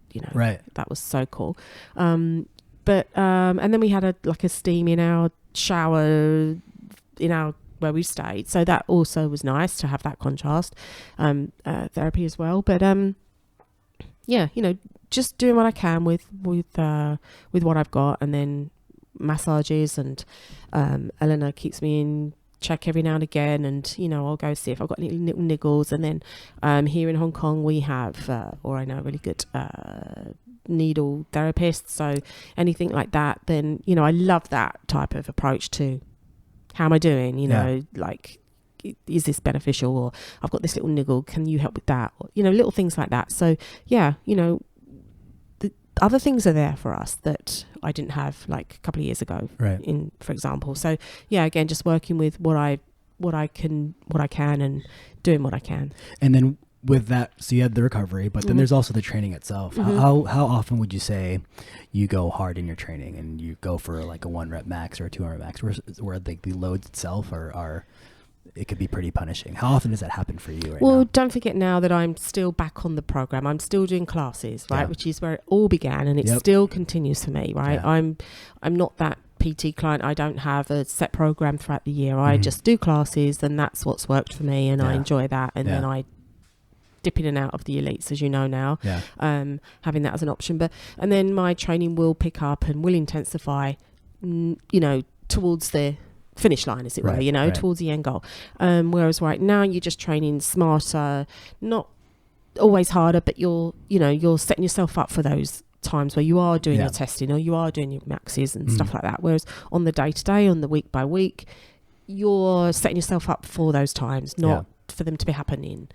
S2: that was so cool. But and then we had a steam in our shower where we stayed, so that also was nice to have that contrast therapy as well. But just doing what I can with what I've got, and then massages, and Eleanor keeps me in check every now and again, and I'll go see if I've got any little niggles. And then here in Hong Kong we have or I know a really good needle therapist, so anything like that, then I love that type of approach to how am I doing, like, is this beneficial, or I've got this little niggle, can you help with that, or little things like that. So the other things are there for us that I didn't have like a couple of years ago, right, for example. So again, just working with what I can, and doing what I can. And then
S1: with that, so you had the recovery, but then there's also the training itself. How often would you say you go hard in your training, and you go for like a 1 rep max or a 2 rep max, where the loads itself are it could be pretty punishing? How often does that happen for you right now?
S2: Well, don't forget now that I'm still back on the program. I'm still doing classes, right? Which is where it all began, and it still continues for me, right? I'm not that PT client. I don't have a set program throughout the year. I just do classes, and that's what's worked for me, and I enjoy that. And then I dip in and out of the elites, as you know now.
S1: Yeah.
S2: Having that as an option, and then my training will pick up and will intensify, towards the finish line, as it were,
S1: Right.
S2: towards the end goal. Whereas right now you're just training smarter, not always harder, but you're setting yourself up for those times where you are doing your testing or you are doing your maxes and stuff like that. Whereas on the day to day, on the week by week, you're setting yourself up for those times, not for them to be happening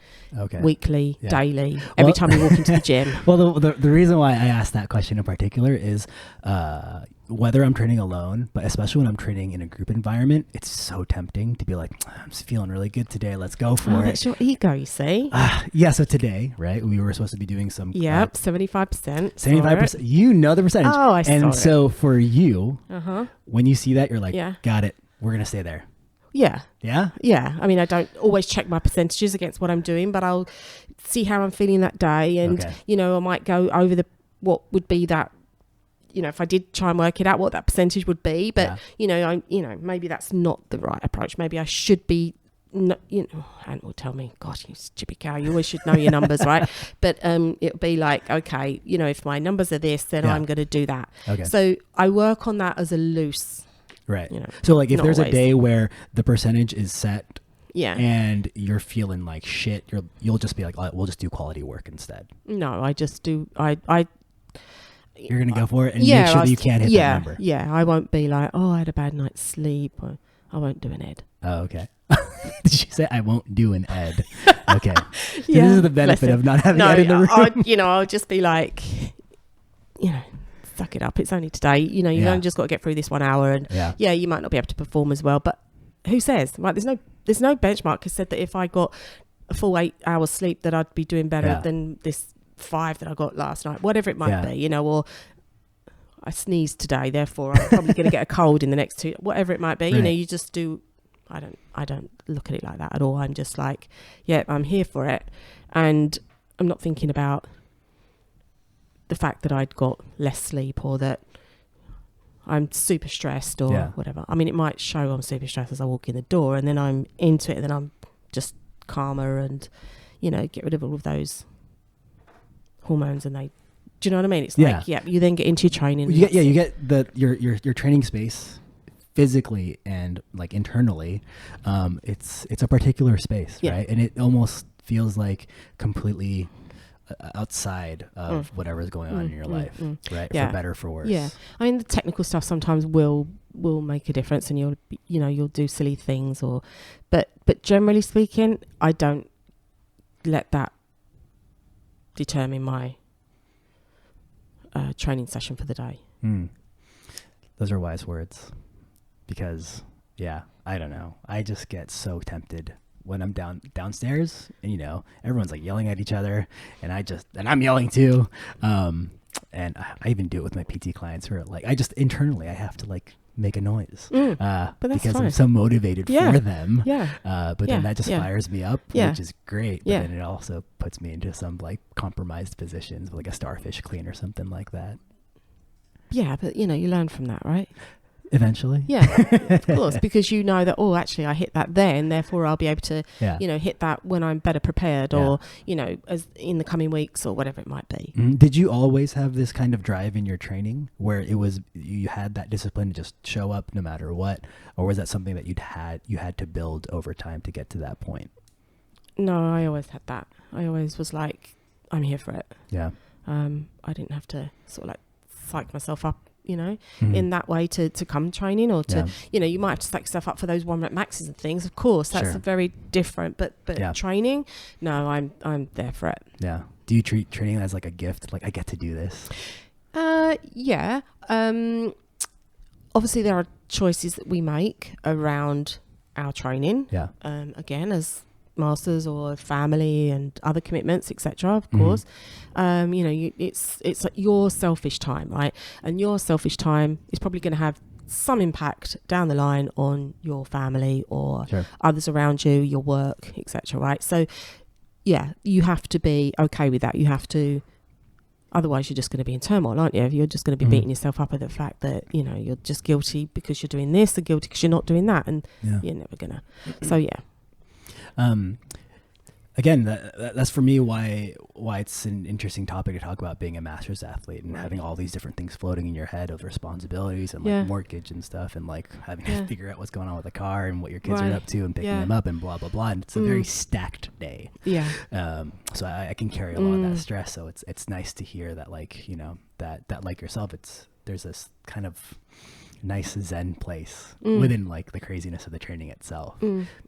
S2: weekly, daily, every time you walk into the gym.
S1: Well, the reason why I asked that question in particular is whether I'm training alone, but especially when I'm training in a group environment, it's so tempting to be like, I'm just feeling really good today. Let's go for it.
S2: That's your ego, you see.
S1: So today, right, we were supposed to be doing some...
S2: 75%.
S1: 75%. You know the percentage.
S2: Oh, I saw it.
S1: And so for you, when you see that, you're like, got it. We're going to stay there.
S2: Yeah.
S1: Yeah?
S2: Yeah. I mean, I don't always check my percentages against what I'm doing, but I'll see how I'm feeling that day. And, I might go over what would be that, if I did try and work it out, what that percentage would be. But, maybe that's not the right approach. Maybe I should be, and will tell me, gosh, you stupid cow, you always should know your numbers, right? But it'll be like, okay, if my numbers are this, then I'm going to do that. Okay. So I work on that as a loose...
S1: Right. So like if there's a day where the percentage is set and you're feeling like shit, you'll just be like, we'll just do quality work instead.
S2: No, I just do.
S1: You're going to go for it and make sure that you can't hit that number. Yeah.
S2: I won't be like, I had a bad night's sleep. Or I won't do an ed.
S1: Oh, okay. Did you say I won't do an ed? Okay. So this is the benefit of not having ed in the room.
S2: I'll just be like, suck it up. It's only today. You've only just got to get through this 1 hour, and you might not be able to perform as well. But who says? Right? There's no benchmark has said that if I got a full 8 hours sleep, that I'd be doing better than this 5 that I got last night. Whatever it might be, or I sneezed today, therefore I'm probably going to get a cold in the next 2. Whatever it might be,
S1: Right.
S2: you just do. I don't look at it like that at all. I'm just like, I'm here for it, and I'm not thinking about the fact that I'd got less sleep or that I'm super stressed or whatever. I mean, it might show I'm super stressed as I walk in the door, and then I'm into it, and then I'm just calmer and, get rid of all of those hormones, and do you know what I mean? It's like, you then get into your training.
S1: You get your training space physically and like internally. It's a particular space, right? And it almost feels like completely outside of whatever's going on in your life, right? For better, for worse.
S2: Yeah. I mean, the technical stuff sometimes will make a difference, and you'll do silly things, but generally speaking, I don't let that determine my training session for the day.
S1: Those are wise words, because I don't know. I just get so tempted when I'm downstairs, and everyone's like yelling at each other, and I'm yelling too. And I even do it with my PT clients, who are like, I just internally I have to like make a noise,
S2: but that's
S1: because
S2: fine.
S1: I'm so motivated for them. But then that just fires me up, which is great. But then it also puts me into some like compromised positions, like a starfish clean or something like that.
S2: Yeah, but you learn from that, right?
S1: Eventually.
S2: Yeah, of course, because that, actually I hit that then, therefore I'll be able to, hit that when I'm better prepared, or, as in the coming weeks or whatever it might be.
S1: Did you always have this kind of drive in your training where you had that discipline to just show up no matter what? Or was that something that you had to build over time to get to that point?
S2: No, I always had that. I always was like, I'm here for it.
S1: Yeah.
S2: I didn't have to sort of like psych myself up, in that way to come training, or to, you might have to psych yourself up for those 1 rep maxes and things. Of course, that's very different, but training, no, I'm there for it.
S1: Yeah. Do you treat training as like a gift? Like, I get to do this?
S2: Yeah. Obviously there are choices that we make around our training.
S1: Yeah.
S2: Again, as masters or family and other commitments, etc. Of course, it's like your selfish time, right? And your selfish time is probably going to have some impact down the line on your family or others around you, your work, etc. Right? So, you have to be okay with that. You have to. Otherwise, you're just going to be in turmoil, aren't you? You're just going to be beating yourself up at the fact that, you're just guilty because you're doing this, and guilty because you're not doing that, and you're never gonna. So
S1: again, that's for me why it's an interesting topic to talk about, being a master's athlete and having all these different things floating in your head of responsibilities and like mortgage and stuff, and like having to figure out what's going on with the car and what your kids are up to and picking them up and blah blah blah. And it's a very stacked day.
S2: Yeah.
S1: So I can carry a lot of that stress. So it's nice to hear that, like, you know, that like yourself, there's this kind of nice zen place within like the craziness of the training itself.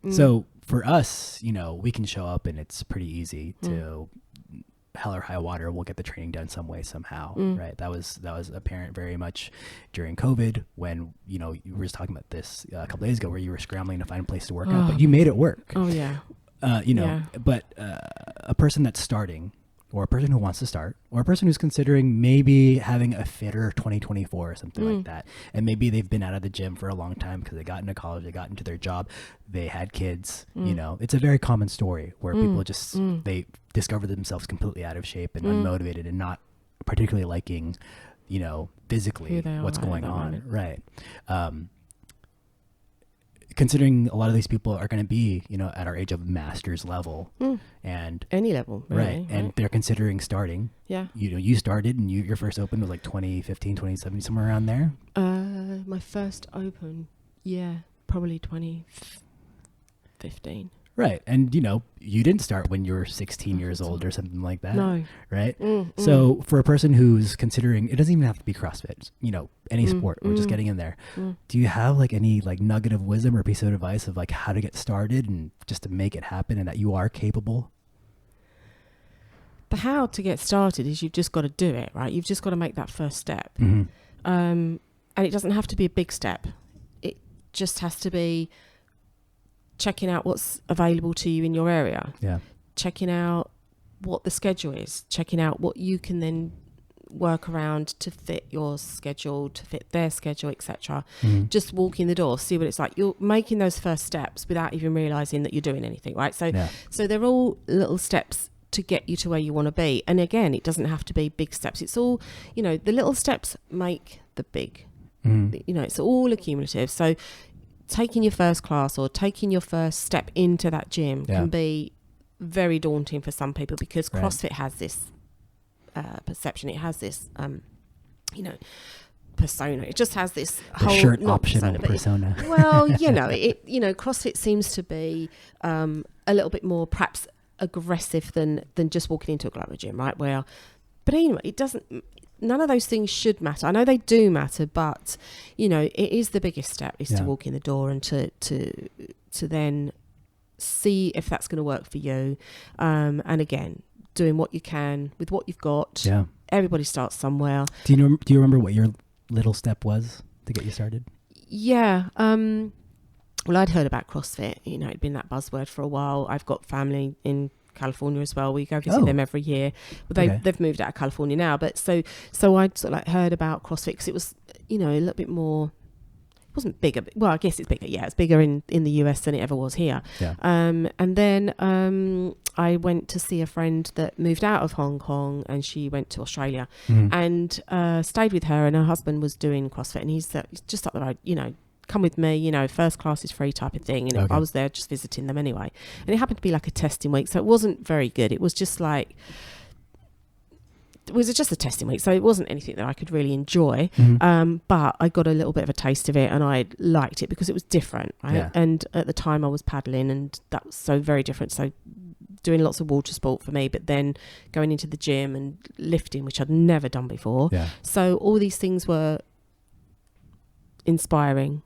S1: So for us, you know, we can show up and it's pretty easy to hell or high water, we'll get the training done some way, somehow, right? That was apparent very much during COVID, when, you know, you were just talking about this a couple days ago, where you were scrambling to find a place to work out, but you made it work.
S2: Oh yeah.
S1: You know, but a person that's starting, or a person who wants to start, or a person who's considering maybe having a fitter 2024 or something like that, and maybe they've been out of the gym for a long time because they got into college, they got into their job, they had kids, you know, it's a very common story where people just, they discover themselves completely out of shape and unmotivated and not particularly liking, you know, physically what's going on. Right. Considering a lot of these people are going to be, you know, at our age of master's level and
S2: any level, really,
S1: right? And they're considering starting. Yeah. You know, you started and your first open was like 2015, 2017, somewhere around there.
S2: My first open, probably 2015.
S1: Right. And, you know, you didn't start when you were 16 years old or something like that.
S2: No.
S1: Right? So for a person who's considering, it doesn't even have to be CrossFit, you know, any sport or just getting in there. Do you have like any like nugget of wisdom or piece of advice of like how to get started and just to make it happen and that you are capable?
S2: The how to get started is you've just got to do it, right? You've just got to make that first step. And it doesn't have to be a big step. It just has to be checking out what's available to you in your area. Yeah. Checking out what the schedule is. Checking out what you can then work around to fit your schedule, to fit their schedule, etc. Just walking the door, see what it's like. You're making those first steps without even realizing that you're doing anything, right? So they're all little steps to get you to where you want to be. And again, it doesn't have to be big steps. It's all, you know, the little steps make the big. You know, it's all accumulative. So taking your first class or taking your first step into that gym can be very daunting for some people, because CrossFit has this perception. It has this, you know, persona. It just has this
S1: the
S2: whole
S1: shirt optional persona.
S2: Well, you know, CrossFit seems to be a little bit more perhaps aggressive than just walking into a glamour gym, right? But anyway, it doesn't. None of those things should matter. I know they do matter, but you know, it is the biggest step is to walk in the door and to then see if that's going to work for you. And again, doing what you can with what you've got. Yeah. Everybody starts somewhere.
S1: Do you remember what your little step was to get you started?
S2: Yeah. Well, I'd heard about CrossFit. You know, it'd been that buzzword for a while. I've got family in California as well. We go visit them every year. But they've moved out of California now. But so I'd sort of like heard about CrossFit because it was, you know, a little bit more. It wasn't bigger. Well, I guess it's bigger. Yeah, it's bigger in the US than it ever was here. Yeah. And then I went to see a friend that moved out of Hong Kong, and she went to Australia and stayed with her. And her husband was doing CrossFit, and he's just up the road. You know, come with me, you know, first class is free type of thing. And I was there just visiting them anyway. And it happened to be like a testing week, so it wasn't very good. It was just like, it was just a testing week, so it wasn't anything that I could really enjoy. But I got a little bit of a taste of it, and I liked it because it was different, right? Yeah. And at the time I was paddling, and that was so very different. So doing lots of water sport for me, but then going into the gym and lifting, which I'd never done before. Yeah. So all these things were inspiring.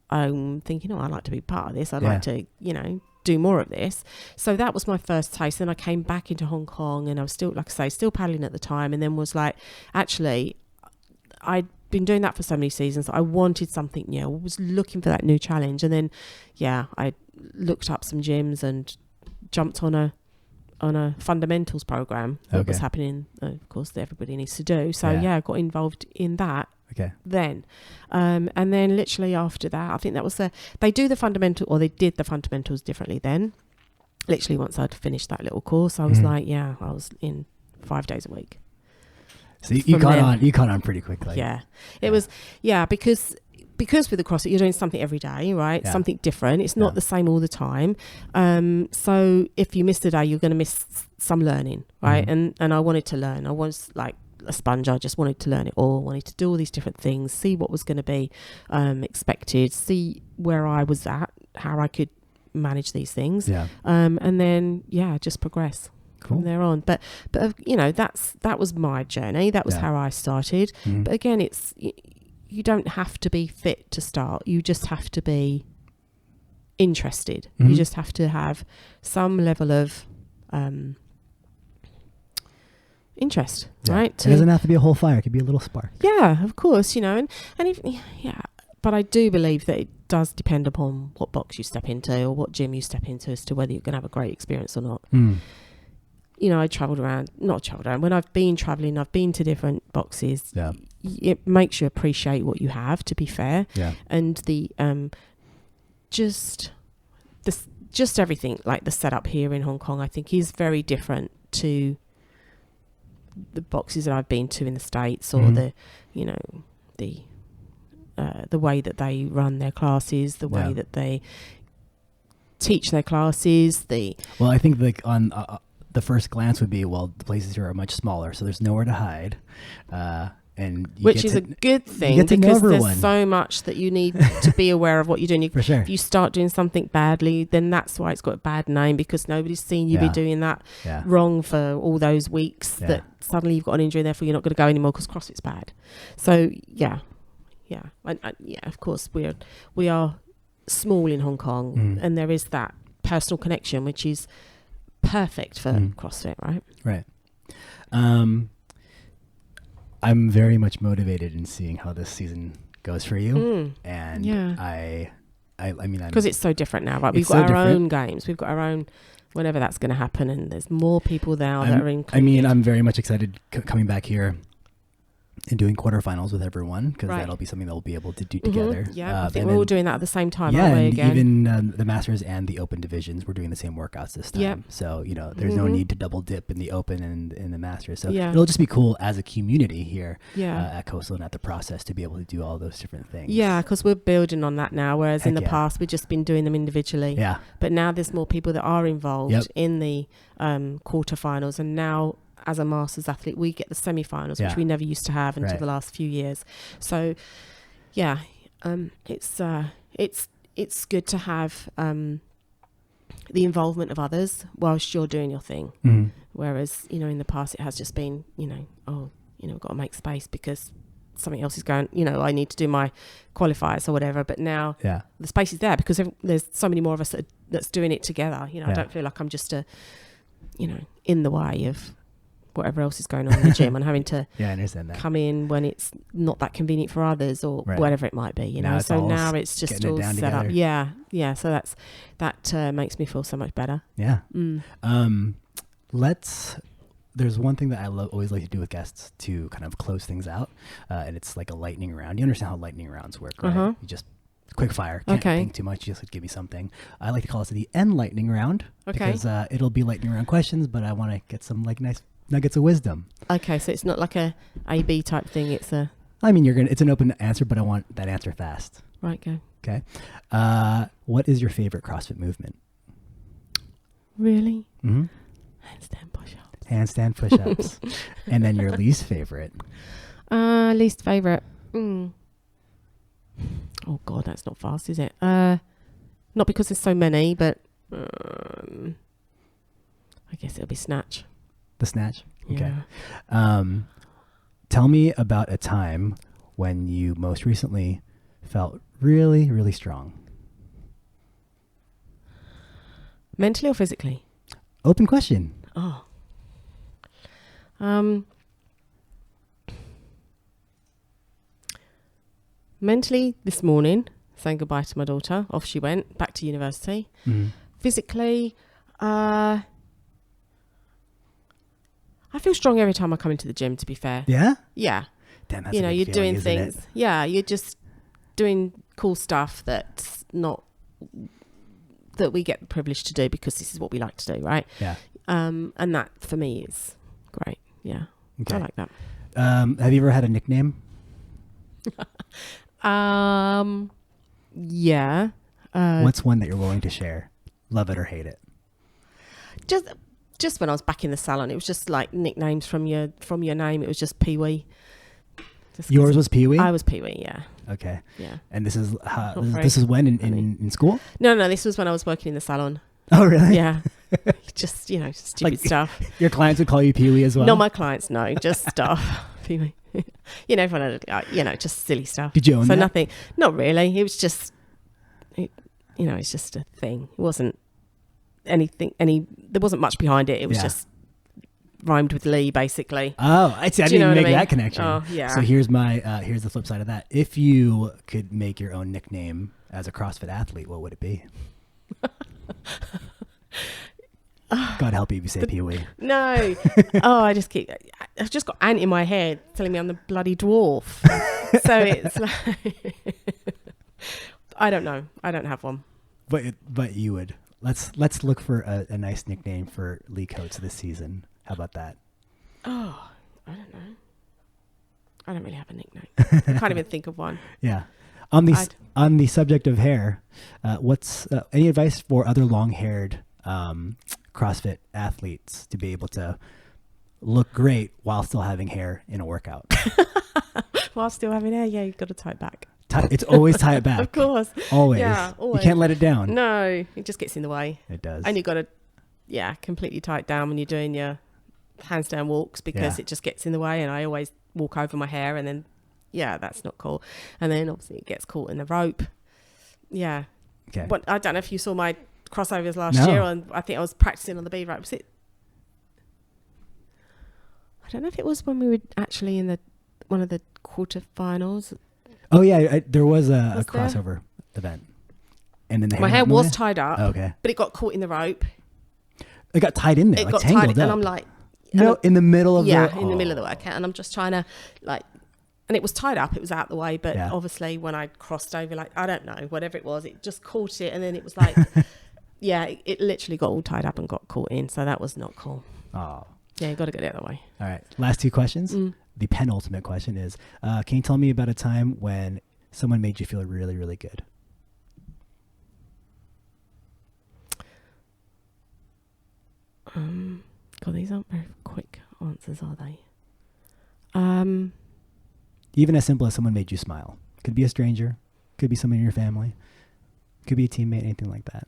S2: I'm thinking, I'd like to be part of this. I'd like to, you know, do more of this. So that was my first taste. Then I came back into Hong Kong, and I was still, like I say, still paddling at the time, and then was like, actually, I'd been doing that for so many seasons. I wanted something new. I was looking for that new challenge. And then, I looked up some gyms and jumped on a fundamentals program that was happening, of course, that everybody needs to do. So I got involved in that. Then and then literally after that, I think that was they did the fundamentals differently then. Literally once I'd finished that little course, I was like, I was in 5 days a week. So
S1: you caught on pretty quickly.
S2: It was because because with the CrossFit, you're doing something every day, right?
S1: Yeah.
S2: Something different. It's not the same all the time. So if you miss a day, you're going to miss some learning, right? And I wanted to learn. I was like a sponge. I just wanted to learn it all. Wanted to do all these different things, see what was going to be expected, see where I was at, how I could manage these things.
S1: Yeah.
S2: And then, just progress.
S1: Cool.
S2: From there on, but that was my journey. That was how I started. But again, it's you don't have to be fit to start. You just have to be interested. You just have to have some level of interest, right?
S1: It doesn't have to be a whole fire. It could be a little spark.
S2: Yeah, of course, and if but I do believe that it does depend upon what box you step into or what gym you step into as to whether you're going to have a great experience or not. I when I've been traveling, I've been to different boxes.
S1: Yeah.
S2: It makes you appreciate what you have, to be fair.
S1: Yeah.
S2: And the just everything, like the setup here in Hong Kong, I think is very different to the boxes that I've been to in the States, or the way that they run their classes, the way that they teach their classes.
S1: Well, I think like on the first glance would be, the places here are much smaller, so there's nowhere to hide, and
S2: which is a good thing, because there's so much that you need to be aware of what you're doing.
S1: For sure.
S2: If you start doing something badly, then that's why it's got a bad name, because nobody's seen you be doing that wrong for all those weeks that suddenly you've got an injury, and therefore you're not going to go anymore because CrossFit's bad. So of course we are small in Hong Kong, and there is that personal connection, which is perfect for CrossFit, right?
S1: Right. I'm very much motivated in seeing how this season goes for you, and I mean,
S2: because it's so different now, right? We've got our own games, we've got our own, whenever that's going to happen, and there's more people now that are included.
S1: I mean, I'm very much excited coming back here and doing quarterfinals with everyone, because that'll be something that we'll be able to do together.
S2: I think we're all doing that at the same time,
S1: aren't we, again? Even the Masters and the Open divisions, we're doing the same workouts this time. So, there's no need to double dip in the Open and in the Masters. So it'll just be cool as a community here at Coastal and at the Process to be able to do all those different things. Yeah,
S2: because we're building on that now, whereas in the past we've just been doing them individually.
S1: Yeah.
S2: But now there's more people that are involved in the quarterfinals, and now as a Masters athlete, we get the semi-finals, which we never used to have until the last few years. So, it's good to have the involvement of others whilst you're doing your thing. Whereas, in the past it has just been, we've got to make space because something else is going, I need to do my qualifiers or whatever. But now the space is there because there's so many more of us that's doing it together. I don't feel like I'm just in the way of whatever else is going on in the gym and having to
S1: I understand that.
S2: Come in when it's not that convenient for others or whatever it might be, So now it's just all set up. Yeah. So that makes me feel so much better.
S1: Yeah. There's one thing that I always like to do with guests to kind of close things out, and it's like a lightning round. You understand how lightning rounds work, right? You just quick fire. Can't think too much. You just give me something. I like to call it the end lightning round because it'll be lightning round questions, but I want to get some nice nuggets of wisdom. Okay,
S2: so it's not like a A/B type thing. It's
S1: it's an open answer, but I want that answer fast.
S2: Right, go.
S1: Okay. What is your favorite CrossFit movement?
S2: Really?
S1: Mm-hmm. Handstand push-ups. And then your least favorite?
S2: Least favorite. Oh God, that's not fast, is it? Not because there's so many, but I guess it'll be snatch.
S1: The snatch? Okay.
S2: Yeah.
S1: Tell me about a time when you most recently felt really, really strong.
S2: Mentally or physically?
S1: Open question.
S2: Oh. Mentally, this morning, saying goodbye to my daughter. Off she went, back to university.
S1: Mm-hmm.
S2: Physically, I feel strong every time I come into the gym, to be fair.
S1: Yeah?
S2: Yeah.
S1: Damn, that's
S2: you're
S1: feeling,
S2: doing things. It? Yeah, you're just doing cool stuff that's not that we get the privilege to do because this is what we like to do, right?
S1: Yeah.
S2: And that for me is great. Yeah. Okay. I like that.
S1: Have you ever had a nickname?
S2: Yeah.
S1: What's one that you're willing to share? Love it or hate it?
S2: Just when I was back in the salon, it was just like nicknames from your name. It was just Pee Wee.
S1: Yours was Pee Wee?
S2: I was Pee Wee, yeah.
S1: Okay.
S2: Yeah.
S1: And this is when in school?
S2: No, this was when I was working in the salon.
S1: Oh, really?
S2: Yeah. Just, stupid stuff.
S1: Your clients would call you Pee Wee as well?
S2: Not my clients, no. Just stuff. Pee Wee. Everyone had, just silly stuff.
S1: Did you own that?
S2: Nothing. Not really. It was just, it's just a thing. It wasn't anything, there wasn't much behind it. It was just rhymed with Leigh, basically.
S1: Oh, I see. I didn't make that connection.
S2: Oh, yeah.
S1: So here's the flip side of that. If you could make your own nickname as a CrossFit athlete, what would it be? God help you if you say Pee Wee.
S2: No. I've just got ant in my head telling me I'm the bloody dwarf. So it's like, I don't know. I don't have one.
S1: But you would. Let's look for a nice nickname for Leigh Coates this season. How about that?
S2: Oh, I don't know. I don't really have a nickname. I can't even think of one.
S1: Yeah. On the subject of hair, what's any advice for other long-haired CrossFit athletes to be able to look great while still having hair in a workout?
S2: While still having hair, yeah, you've got to tie it back.
S1: It's always tie it back.
S2: Of course.
S1: Always.
S2: Yeah, always.
S1: You can't let it down.
S2: No, it just gets in the way.
S1: It does.
S2: And you've got to, completely tie it down when you're doing your handstand walks because it just gets in the way. And I always walk over my hair and then, that's not cool. And then obviously it gets caught in the rope. Yeah.
S1: Okay.
S2: I don't know if you saw my crossovers last year. I think I was practicing on the B rope. I don't know if it was when we were actually in one of the quarterfinals.
S1: Oh yeah, there was a crossover event, and then
S2: my hair was tied up.
S1: Oh, okay,
S2: but it got caught in the rope.
S1: It got tied in there.
S2: It
S1: like
S2: got
S1: tangled
S2: tied,
S1: up.
S2: and I'm like,
S1: in the middle of
S2: in the middle of the workout, and I'm just trying to and it was tied up. It was out the way, but obviously when I crossed over, I don't know, whatever it was, it just caught it, and then it was like, it literally got all tied up and got caught in. So that was not cool.
S1: Oh,
S2: yeah, you got to get it the other way.
S1: All right, last two questions. The penultimate question is, can you tell me about a time when someone made you feel really, really good?
S2: God, these aren't very quick answers, are they?
S1: Even as simple as someone made you smile. Could be a stranger. Could be someone in your family. Could be a teammate, anything like that.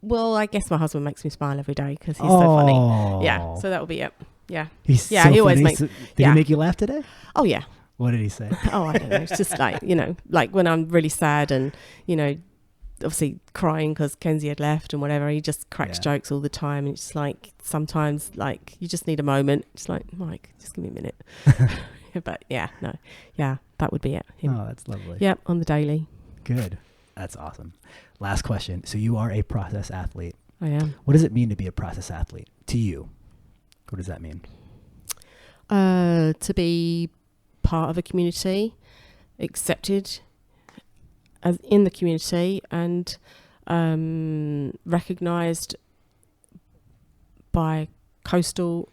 S2: Well, I guess my husband makes me smile every day because he's so funny. Yeah, so that would be it. Yeah.
S1: He always
S2: makes...
S1: Did he make you laugh today?
S2: Oh, yeah.
S1: What did he say?
S2: Oh, I don't know. It's just like when I'm really sad and, obviously crying because Kenzie had left and whatever, he just cracks jokes all the time. And it's just like, sometimes you just need a moment. It's like, Mike, just give me a minute. But that would be it. Him.
S1: Oh, that's lovely.
S2: Yep, on the daily.
S1: Good. That's awesome. Last question. So you are a process athlete.
S2: I am.
S1: What does it mean to be a process athlete to you? What does that mean?
S2: To be part of a community, accepted as in the community, and recognised by coastal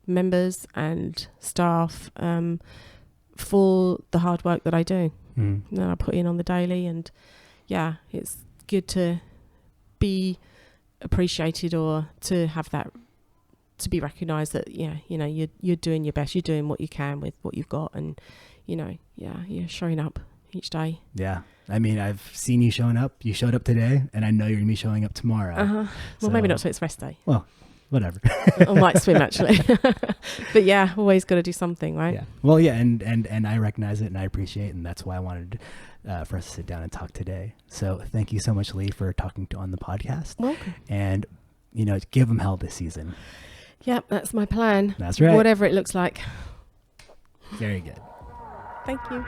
S2: members and staff for the hard work that I do. That I put in on the daily, and it's good to be appreciated or to have that, to be recognised that you're doing your best, you're doing what you can with what you've got, and you're showing up each day.
S1: Yeah, I mean, I've seen you showing up. You showed up today, and I know you're gonna be showing up tomorrow.
S2: Well, maybe not, so it's rest day.
S1: Well, whatever.
S2: I might swim actually. But always got to do something, right?
S1: Yeah. Well, yeah, and I recognize it and I appreciate it, and that's why I wanted for us to sit down and talk today. So thank you so much, Leigh, for talking on the podcast.
S2: Welcome.
S1: And give them hell this season.
S2: Yep, that's my plan.
S1: That's right.
S2: Whatever it looks like.
S1: Very good.
S2: Thank you.